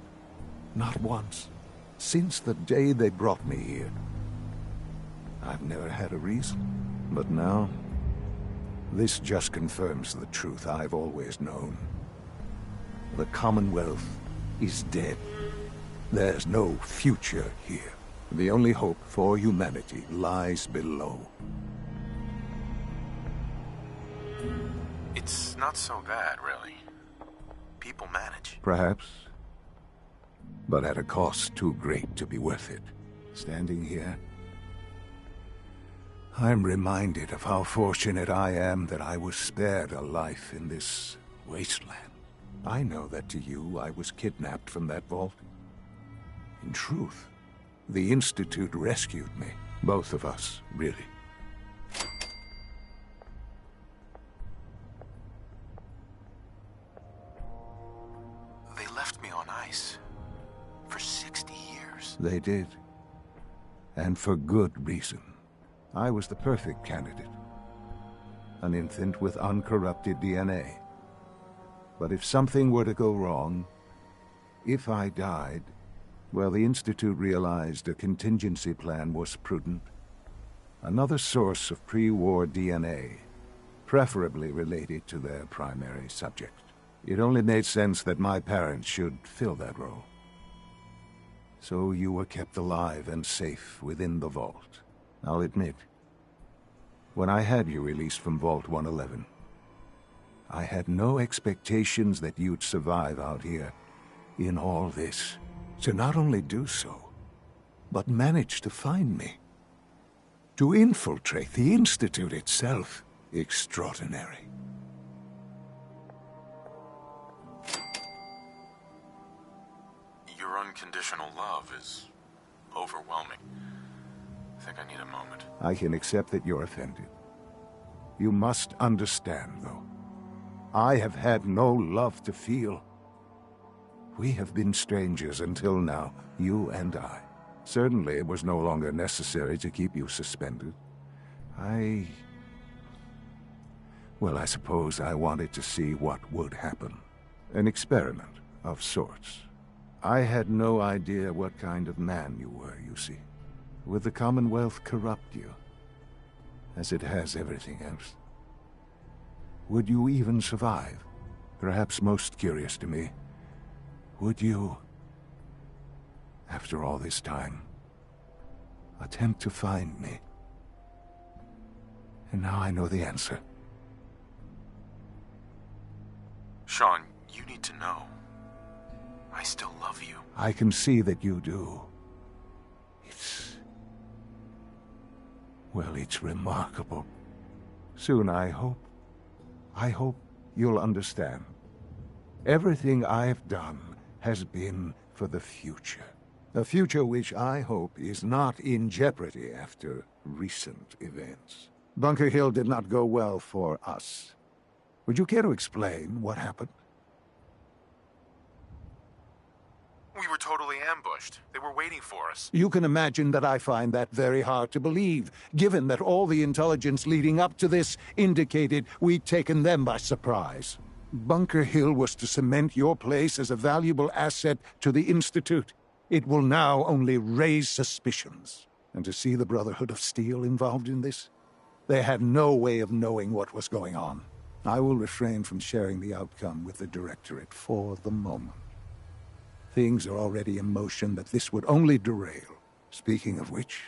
Not once. Since the day they brought me here. I've never had a reason. But now, this just confirms the truth I've always known. The Commonwealth is dead. There's no future here. The only hope for humanity lies below. It's not so bad, really. People manage. Perhaps. But at a cost too great to be worth it. Standing here, I'm reminded of how fortunate I am that I was spared a life in this wasteland. I know that to you, I was kidnapped from that vault. In truth, the Institute rescued me. Both of us, really. They left me on ice. For 60 years. They did. And for good reason. I was the perfect candidate. An infant with uncorrupted DNA. But if something were to go wrong, if I died, well, the Institute realized a contingency plan was prudent. Another source of pre-war DNA, preferably related to their primary subject. It only made sense that my parents should fill that role. So you were kept alive and safe within the vault. I'll admit, when I had you released from Vault 111, I had no expectations that you'd survive out here in all this. To not only do so, but manage to find me. To infiltrate the Institute itself. Extraordinary. Your unconditional love is overwhelming. I think I need a moment. I can accept that you're offended. You must understand, though. I have had no love to feel. We have been strangers until now, you and I. Certainly it was no longer necessary to keep you suspended. Well, I suppose I wanted to see what would happen. An experiment of sorts. I had no idea what kind of man you were, you see. Would the Commonwealth corrupt you, as it has everything else? Would you even survive? Perhaps most curious to me, would you, after all this time, attempt to find me? And now I know the answer. Sean, you need to know. I still love you. I can see that you do. Well, it's remarkable. Soon, I hope you'll understand. Everything I've done has been for the future. A future which I hope is not in jeopardy after recent events. Bunker Hill did not go well for us. Would you care to explain what happened? We were totally ambushed. They were waiting for us. You can imagine that I find that very hard to believe, given that all the intelligence leading up to this indicated we'd taken them by surprise. Bunker Hill was to cement your place as a valuable asset to the Institute. It will now only raise suspicions. And to see the Brotherhood of Steel involved in this? They had no way of knowing what was going on. I will refrain from sharing the outcome with the Directorate for the moment. Things are already in motion that this would only derail. Speaking of which,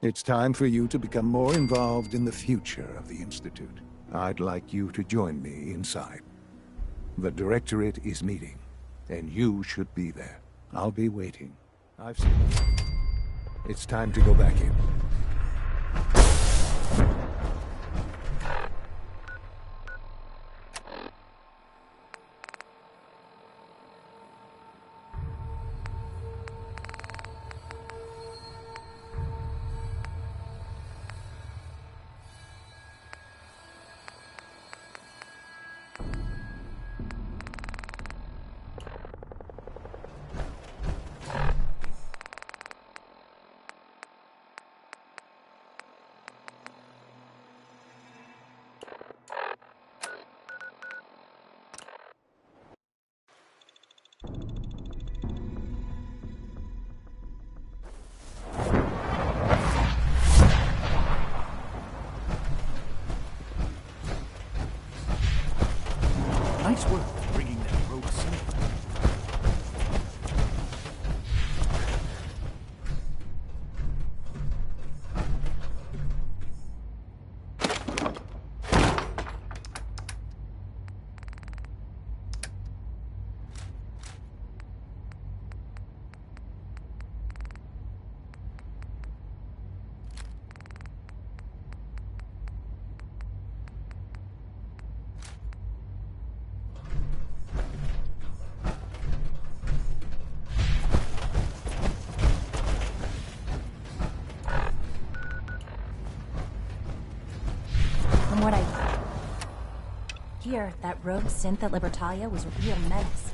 it's time for you to become more involved in the future of the Institute. I'd like you to join me inside. The Directorate is meeting, and you should be there. I'll be waiting. I've seen it. It's time to go back in. Nice work bringing that rogue synth. From what I hear, that rogue synth at Libertalia was a real menace.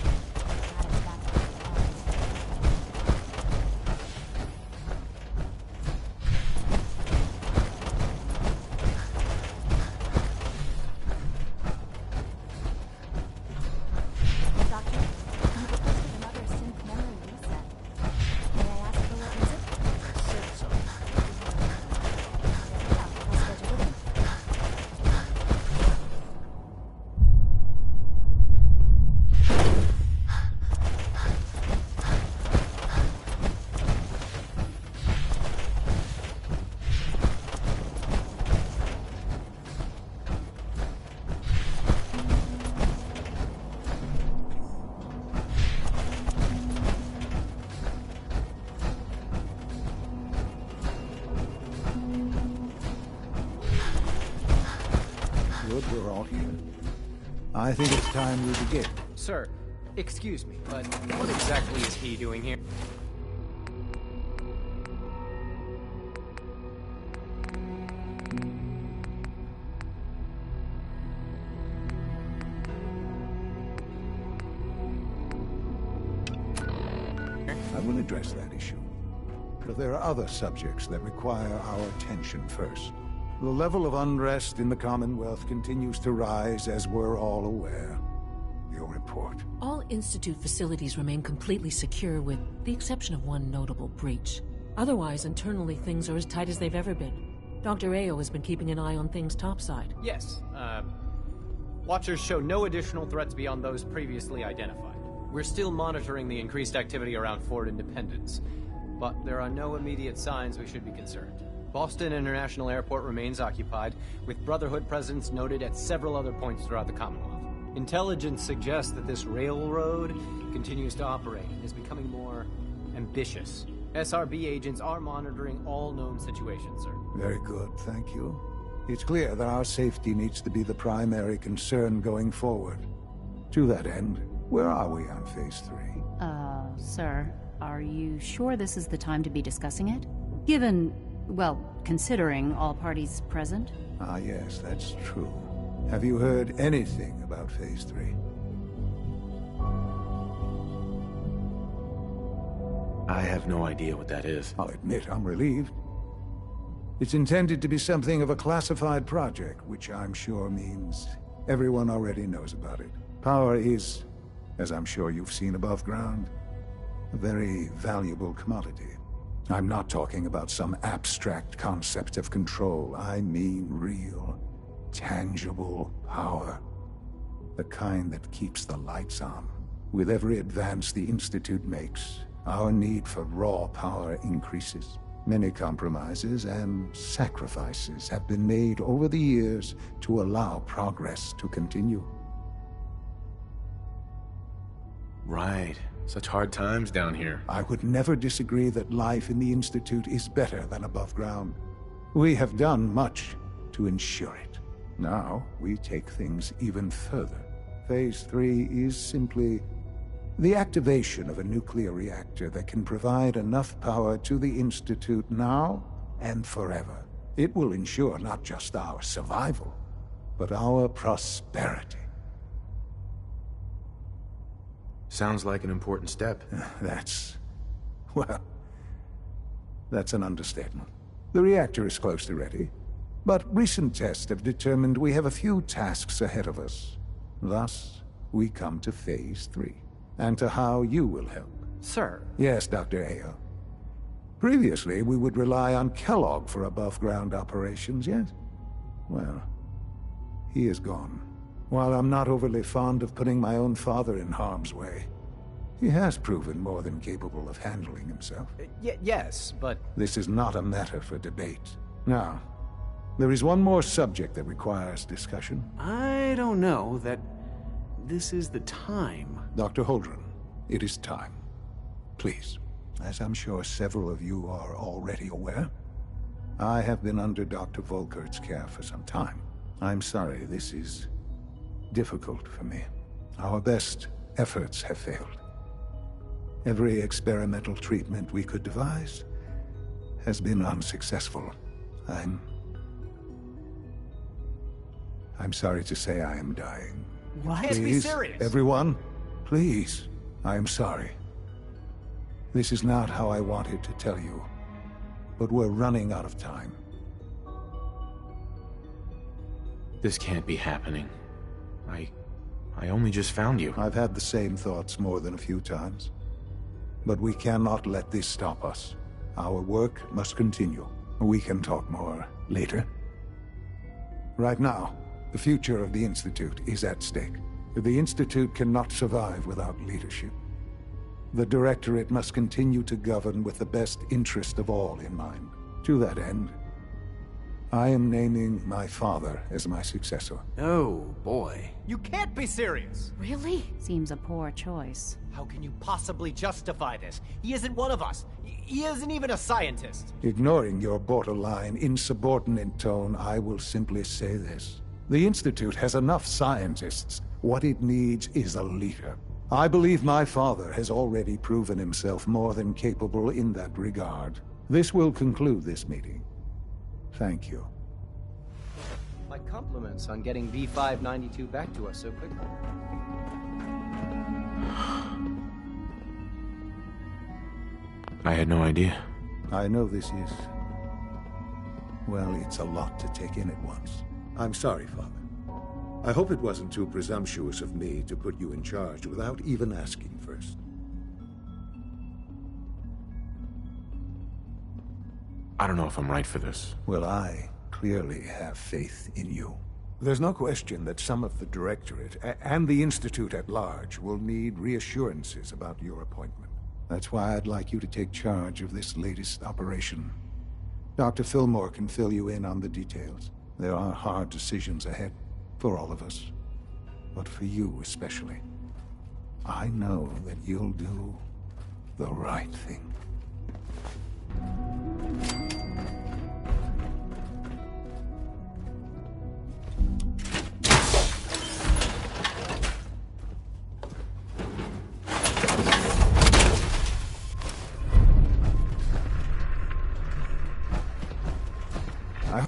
We're all here. I think it's time we begin. Sir, excuse me, but what exactly is he doing here? I will address that issue. But there are other subjects that require our attention first. The level of unrest in the Commonwealth continues to rise, as we're all aware. your report. All Institute facilities remain completely secure with the exception of one notable breach. Otherwise, internally, things are as tight as they've ever been. Dr. Ayo has been keeping an eye on things topside. Yes, Watchers show no additional threats beyond those previously identified. We're still monitoring the increased activity around Fort Independence, but there are no immediate signs we should be concerned. Boston International Airport remains occupied, with Brotherhood presence noted at several other points throughout the Commonwealth. Intelligence suggests that this railroad continues to operate and is becoming more ambitious. SRB agents are monitoring all known situations, sir. Very good, thank you. It's clear that our safety needs to be the primary concern going forward. To that end, where are we on Phase 3? Sir, are you sure this is the time to be discussing it? Given, well, considering all parties present? Ah, yes, that's true. Have you heard anything about Phase 3? I have no idea what that is. I'll admit I'm relieved. It's intended to be something of a classified project, which I'm sure means everyone already knows about it. Power is, as I'm sure you've seen above ground, a very valuable commodity. I'm not talking about some abstract concept of control. I mean real, tangible power. The kind that keeps the lights on. With every advance the Institute makes, our need for raw power increases. Many compromises and sacrifices have been made over the years to allow progress to continue. Right. Such hard times down here. I would never disagree that life in the Institute is better than above ground. We have done much to ensure it. Now, we take things even further. Phase 3 is simply the activation of a nuclear reactor that can provide enough power to the Institute now and forever. It will ensure not just our survival, but our prosperity. Sounds like an important step. That's an understatement. The reactor is close to ready, but recent tests have determined we have a few tasks ahead of us. Thus, we come to Phase 3. And to how you will help. Sir. Yes, Dr. Ayo. Previously, we would rely on Kellogg for above-ground operations, yes? Well, he is gone. While I'm not overly fond of putting my own father in harm's way, he has proven more than capable of handling himself. Yes, but... This is not a matter for debate. Now, there is one more subject that requires discussion. I don't know that this is the time. Dr. Holdren, it is time. Please, as I'm sure several of you are already aware, I have been under Dr. Volkert's care for some time. I'm sorry, this is difficult for me. Our best efforts have failed. Every experimental treatment we could devise has been unsuccessful. I'm sorry to say I am dying. What? Please, be serious. Everyone, please. I am sorry. This is not how I wanted to tell you, but we're running out of time. This can't be happening. I only just found you. I've had the same thoughts more than a few times. But we cannot let this stop us. Our work must continue. We can talk more later. Right now, the future of the Institute is at stake. The Institute cannot survive without leadership. The Directorate must continue to govern with the best interest of all in mind. To that end, I am naming my father as my successor. Oh, boy. You can't be serious! Really? Seems a poor choice. How can you possibly justify this? He isn't one of us. He isn't even a scientist. Ignoring your borderline, insubordinate tone, I will simply say this. The Institute has enough scientists. What it needs is a leader. I believe my father has already proven himself more than capable in that regard. This will conclude this meeting. Thank you. My compliments on getting V592 back to us so quickly. I had no idea. I know this is... well, it's a lot to take in at once. I'm sorry, Father. I hope it wasn't too presumptuous of me to put you in charge without even asking first. I don't know if I'm right for this. Well, I clearly have faith in you. There's no question that some of the Directorate and the Institute at large will need reassurances about your appointment. That's why I'd like you to take charge of this latest operation. Dr. Fillmore can fill you in on the details. There are hard decisions ahead for all of us, but for you especially. I know that you'll do the right thing. I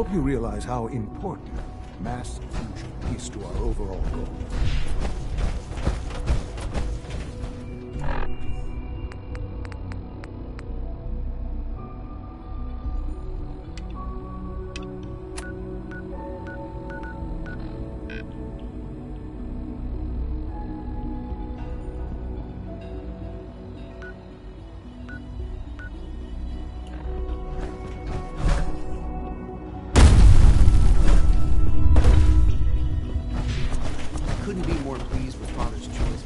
hope you realize how important mass fusion is to our overall goal. Couldn't be more pleased with Father's choice.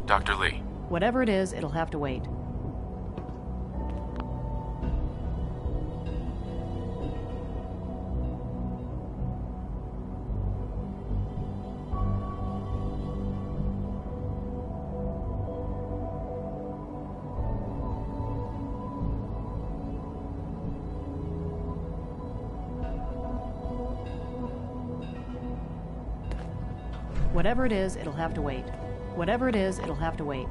Dr. Lee. Whatever it is, it'll have to wait. Whatever it is, it'll have to wait. Whatever it is, it'll have to wait.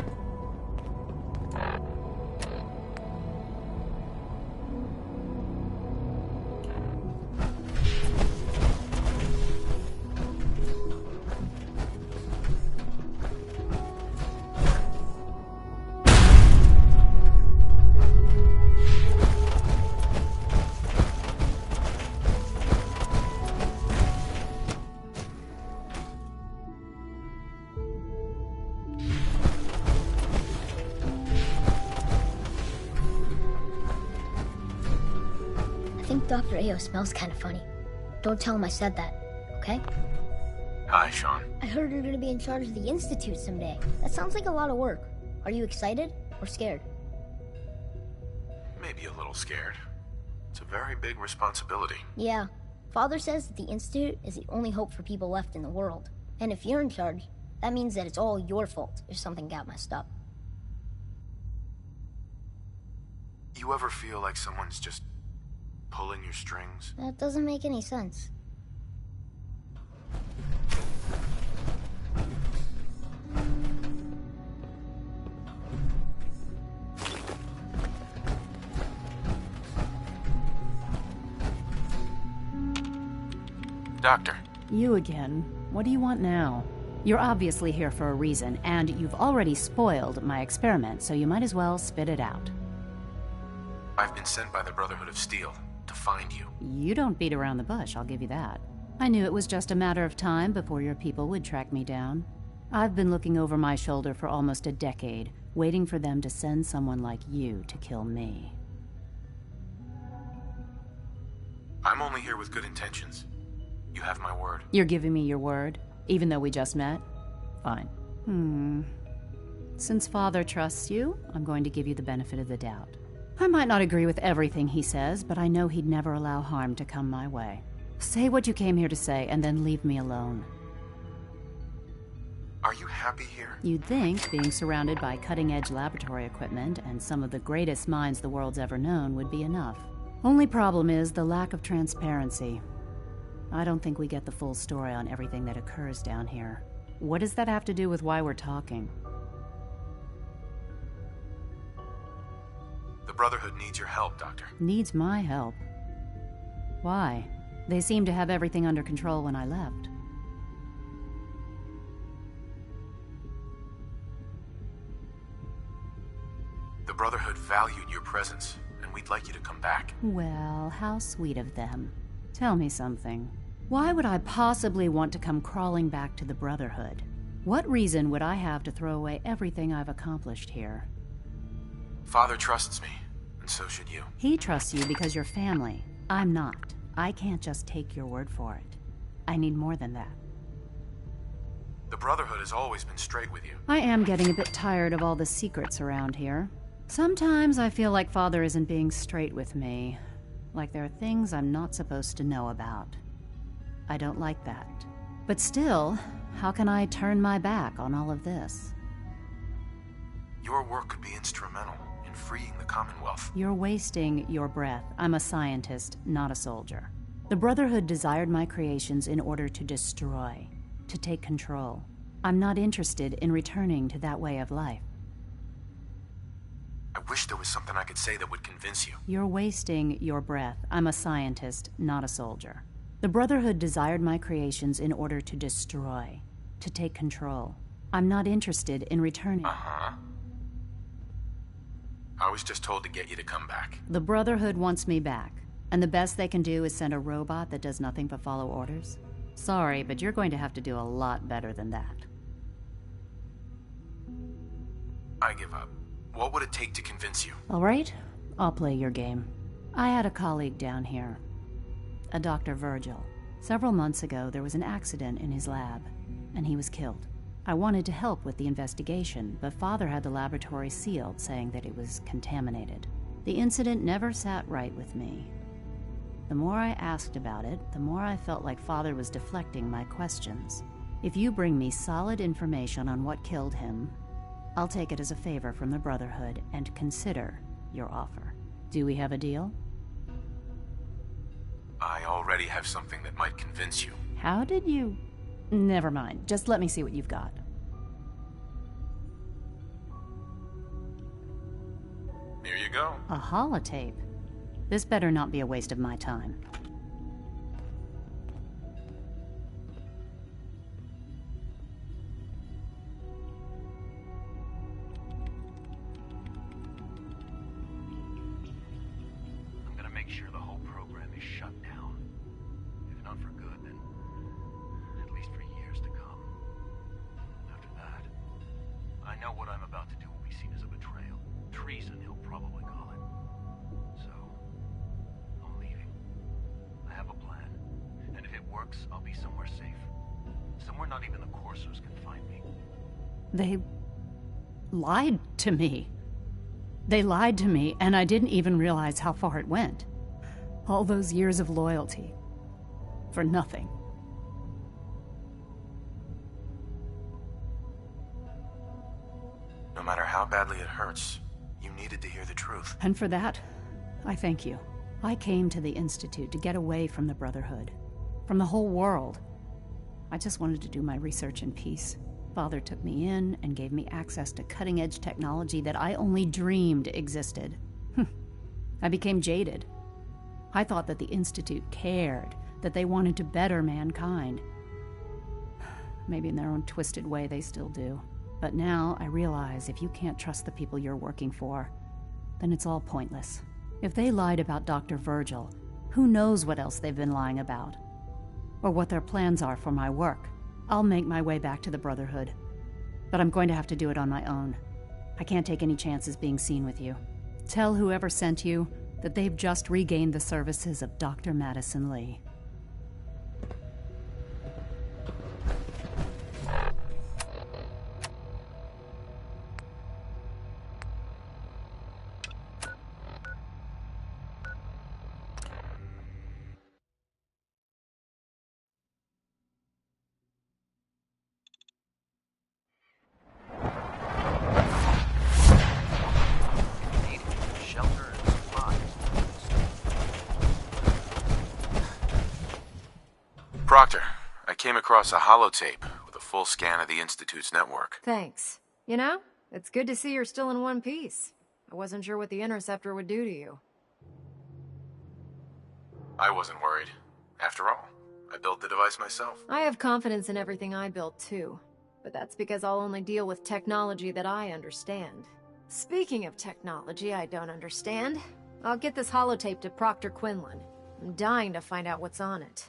I think Dr. Ayo smells kind of funny. Don't tell him I said that, okay? Hi, Sean. I heard you're gonna be in charge of the Institute someday. That sounds like a lot of work. Are you excited or scared? Maybe a little scared. It's a very big responsibility. Yeah. Father says that the Institute is the only hope for people left in the world. And if you're in charge, that means that it's all your fault if something got messed up. You ever feel like someone's just pulling your strings? That doesn't make any sense. Doctor. You again. What do you want now? You're obviously here for a reason, and you've already spoiled my experiment, so you might as well spit it out. I've been sent by the Brotherhood of Steel to find you. You don't beat around the bush, I'll give you that. I knew it was just a matter of time before your people would track me down. I've been looking over my shoulder for almost a decade, waiting for them to send someone like you to kill me. I'm only here with good intentions. You have my word. You're giving me your word, even though we just met? Fine. Since Father trusts you, I'm going to give you the benefit of the doubt. I might not agree with everything he says, but I know he'd never allow harm to come my way. Say what you came here to say, and then leave me alone. Are you happy here? You'd think being surrounded by cutting-edge laboratory equipment and some of the greatest minds the world's ever known would be enough. Only problem is the lack of transparency. I don't think we get the full story on everything that occurs down here. What does that have to do with why we're talking? Brotherhood needs your help, Doctor. Needs my help? Why? They seemed to have everything under control when I left. The Brotherhood valued your presence, and we'd like you to come back. Well, how sweet of them. Tell me something. Why would I possibly want to come crawling back to the Brotherhood? What reason would I have to throw away everything I've accomplished here? Father trusts me, and so should you. He trusts you because you're family. I'm not. I can't just take your word for it. I need more than that. The Brotherhood has always been straight with you. I am getting a bit tired of all the secrets around here. Sometimes I feel like Father isn't being straight with me. Like there are things I'm not supposed to know about. I don't like that. But still, how can I turn my back on all of this? Your work could be instrumental in freeing the Commonwealth. You're wasting your breath. I'm a scientist, not a soldier. The Brotherhood desired my creations in order to destroy, to take control. I'm not interested in returning to that way of life. I wish there was something I could say that would convince you. You're wasting your breath. I'm a scientist, not a soldier. The Brotherhood desired my creations in order to destroy, to take control. I'm not interested in returning. Uh-huh. I was just told to get you to come back. The Brotherhood wants me back, and the best they can do is send a robot that does nothing but follow orders? Sorry, but you're going to have to do a lot better than that. I give up. What would it take to convince you? All right, I'll play your game. I had a colleague down here, a Dr. Virgil. Several months ago, there was an accident in his lab, and he was killed. I wanted to help with the investigation, but Father had the laboratory sealed, saying that it was contaminated. The incident never sat right with me. The more I asked about it, the more I felt like Father was deflecting my questions. If you bring me solid information on what killed him, I'll take it as a favor from the Brotherhood and consider your offer. Do we have a deal? I already have something that might convince you. How did you... Never mind. Just let me see what you've got. Here you go. A holotape? This better not be a waste of my time. I'm gonna make sure the whole program is shut down. If not for good, then at least for years to come. After that, I know what I'm about to do will be seen as a betrayal. Treason, he'll probably call it. So, I'm leaving. I have a plan. And if it works, I'll be somewhere safe. Somewhere not even the Corsairs can find me. They lied to me. They lied to me, and I didn't even realize how far it went. All those years of loyalty. For nothing. No matter how badly it hurts, you needed to hear the truth. And for that, I thank you. I came to the Institute to get away from the Brotherhood. From the whole world. I just wanted to do my research in peace. Father took me in and gave me access to cutting-edge technology that I only dreamed existed. I became jaded. I thought that the Institute cared, that they wanted to better mankind. Maybe in their own twisted way they still do. But now I realize if you can't trust the people you're working for, then it's all pointless. If they lied about Dr. Virgil, who knows what else they've been lying about? Or what their plans are for my work. I'll make my way back to the Brotherhood. But I'm going to have to do it on my own. I can't take any chances being seen with you. Tell whoever sent you that they've just regained the services of Dr. Madison Lee. Proctor, I came across a holotape with a full scan of the Institute's network. Thanks. You know, it's good to see you're still in one piece. I wasn't sure what the Interceptor would do to you. I wasn't worried. After all, I built the device myself. I have confidence in everything I built, too. But that's because I'll only deal with technology that I understand. Speaking of technology I don't understand, I'll get this holotape to Proctor Quinlan. I'm dying to find out what's on it.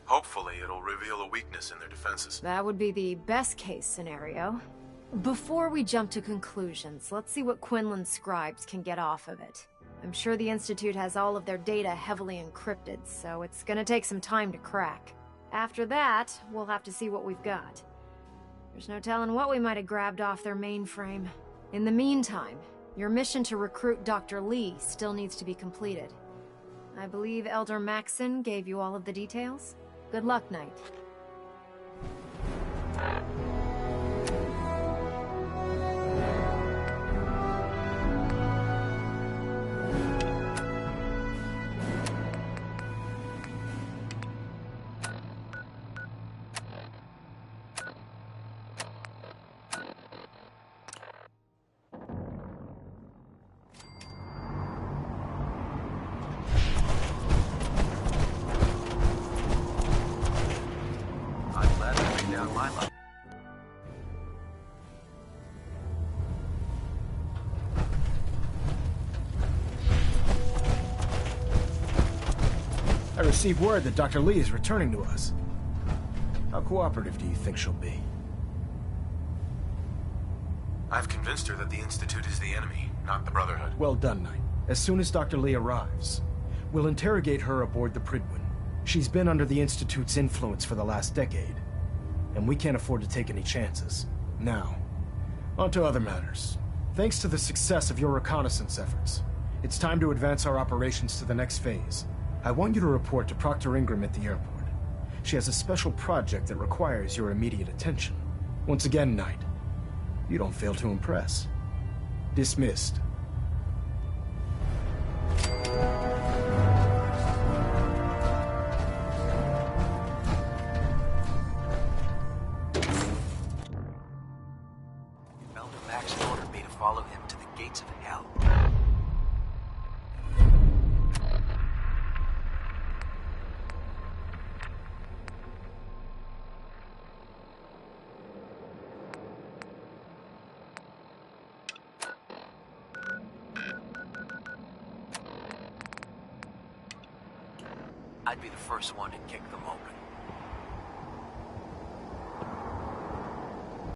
Hopefully, it'll reveal a weakness in their defenses. That would be the best-case scenario. Before we jump to conclusions, let's see what Quinlan's scribes can get off of it. I'm sure the Institute has all of their data heavily encrypted, so it's gonna take some time to crack. After that, we'll have to see what we've got. There's no telling what we might have grabbed off their mainframe. In the meantime, your mission to recruit Dr. Lee still needs to be completed. I believe Elder Maxson gave you all of the details? Good luck, Knight. I received word that Dr. Lee is returning to us. How cooperative do you think she'll be? I've convinced her that the Institute is the enemy, not the Brotherhood. Well done, Knight. As soon as Dr. Lee arrives, we'll interrogate her aboard the Prydwen. She's been under the Institute's influence for the last decade, and we can't afford to take any chances. Now, on to other matters. Thanks to the success of your reconnaissance efforts, it's time to advance our operations to the next phase. I want you to report to Proctor Ingram at the airport. She has a special project that requires your immediate attention. Once again, Knight, you don't fail to impress. Dismissed. Elder Maxson ordered me to follow him to the gates of hell. I'd be the first one to kick them open.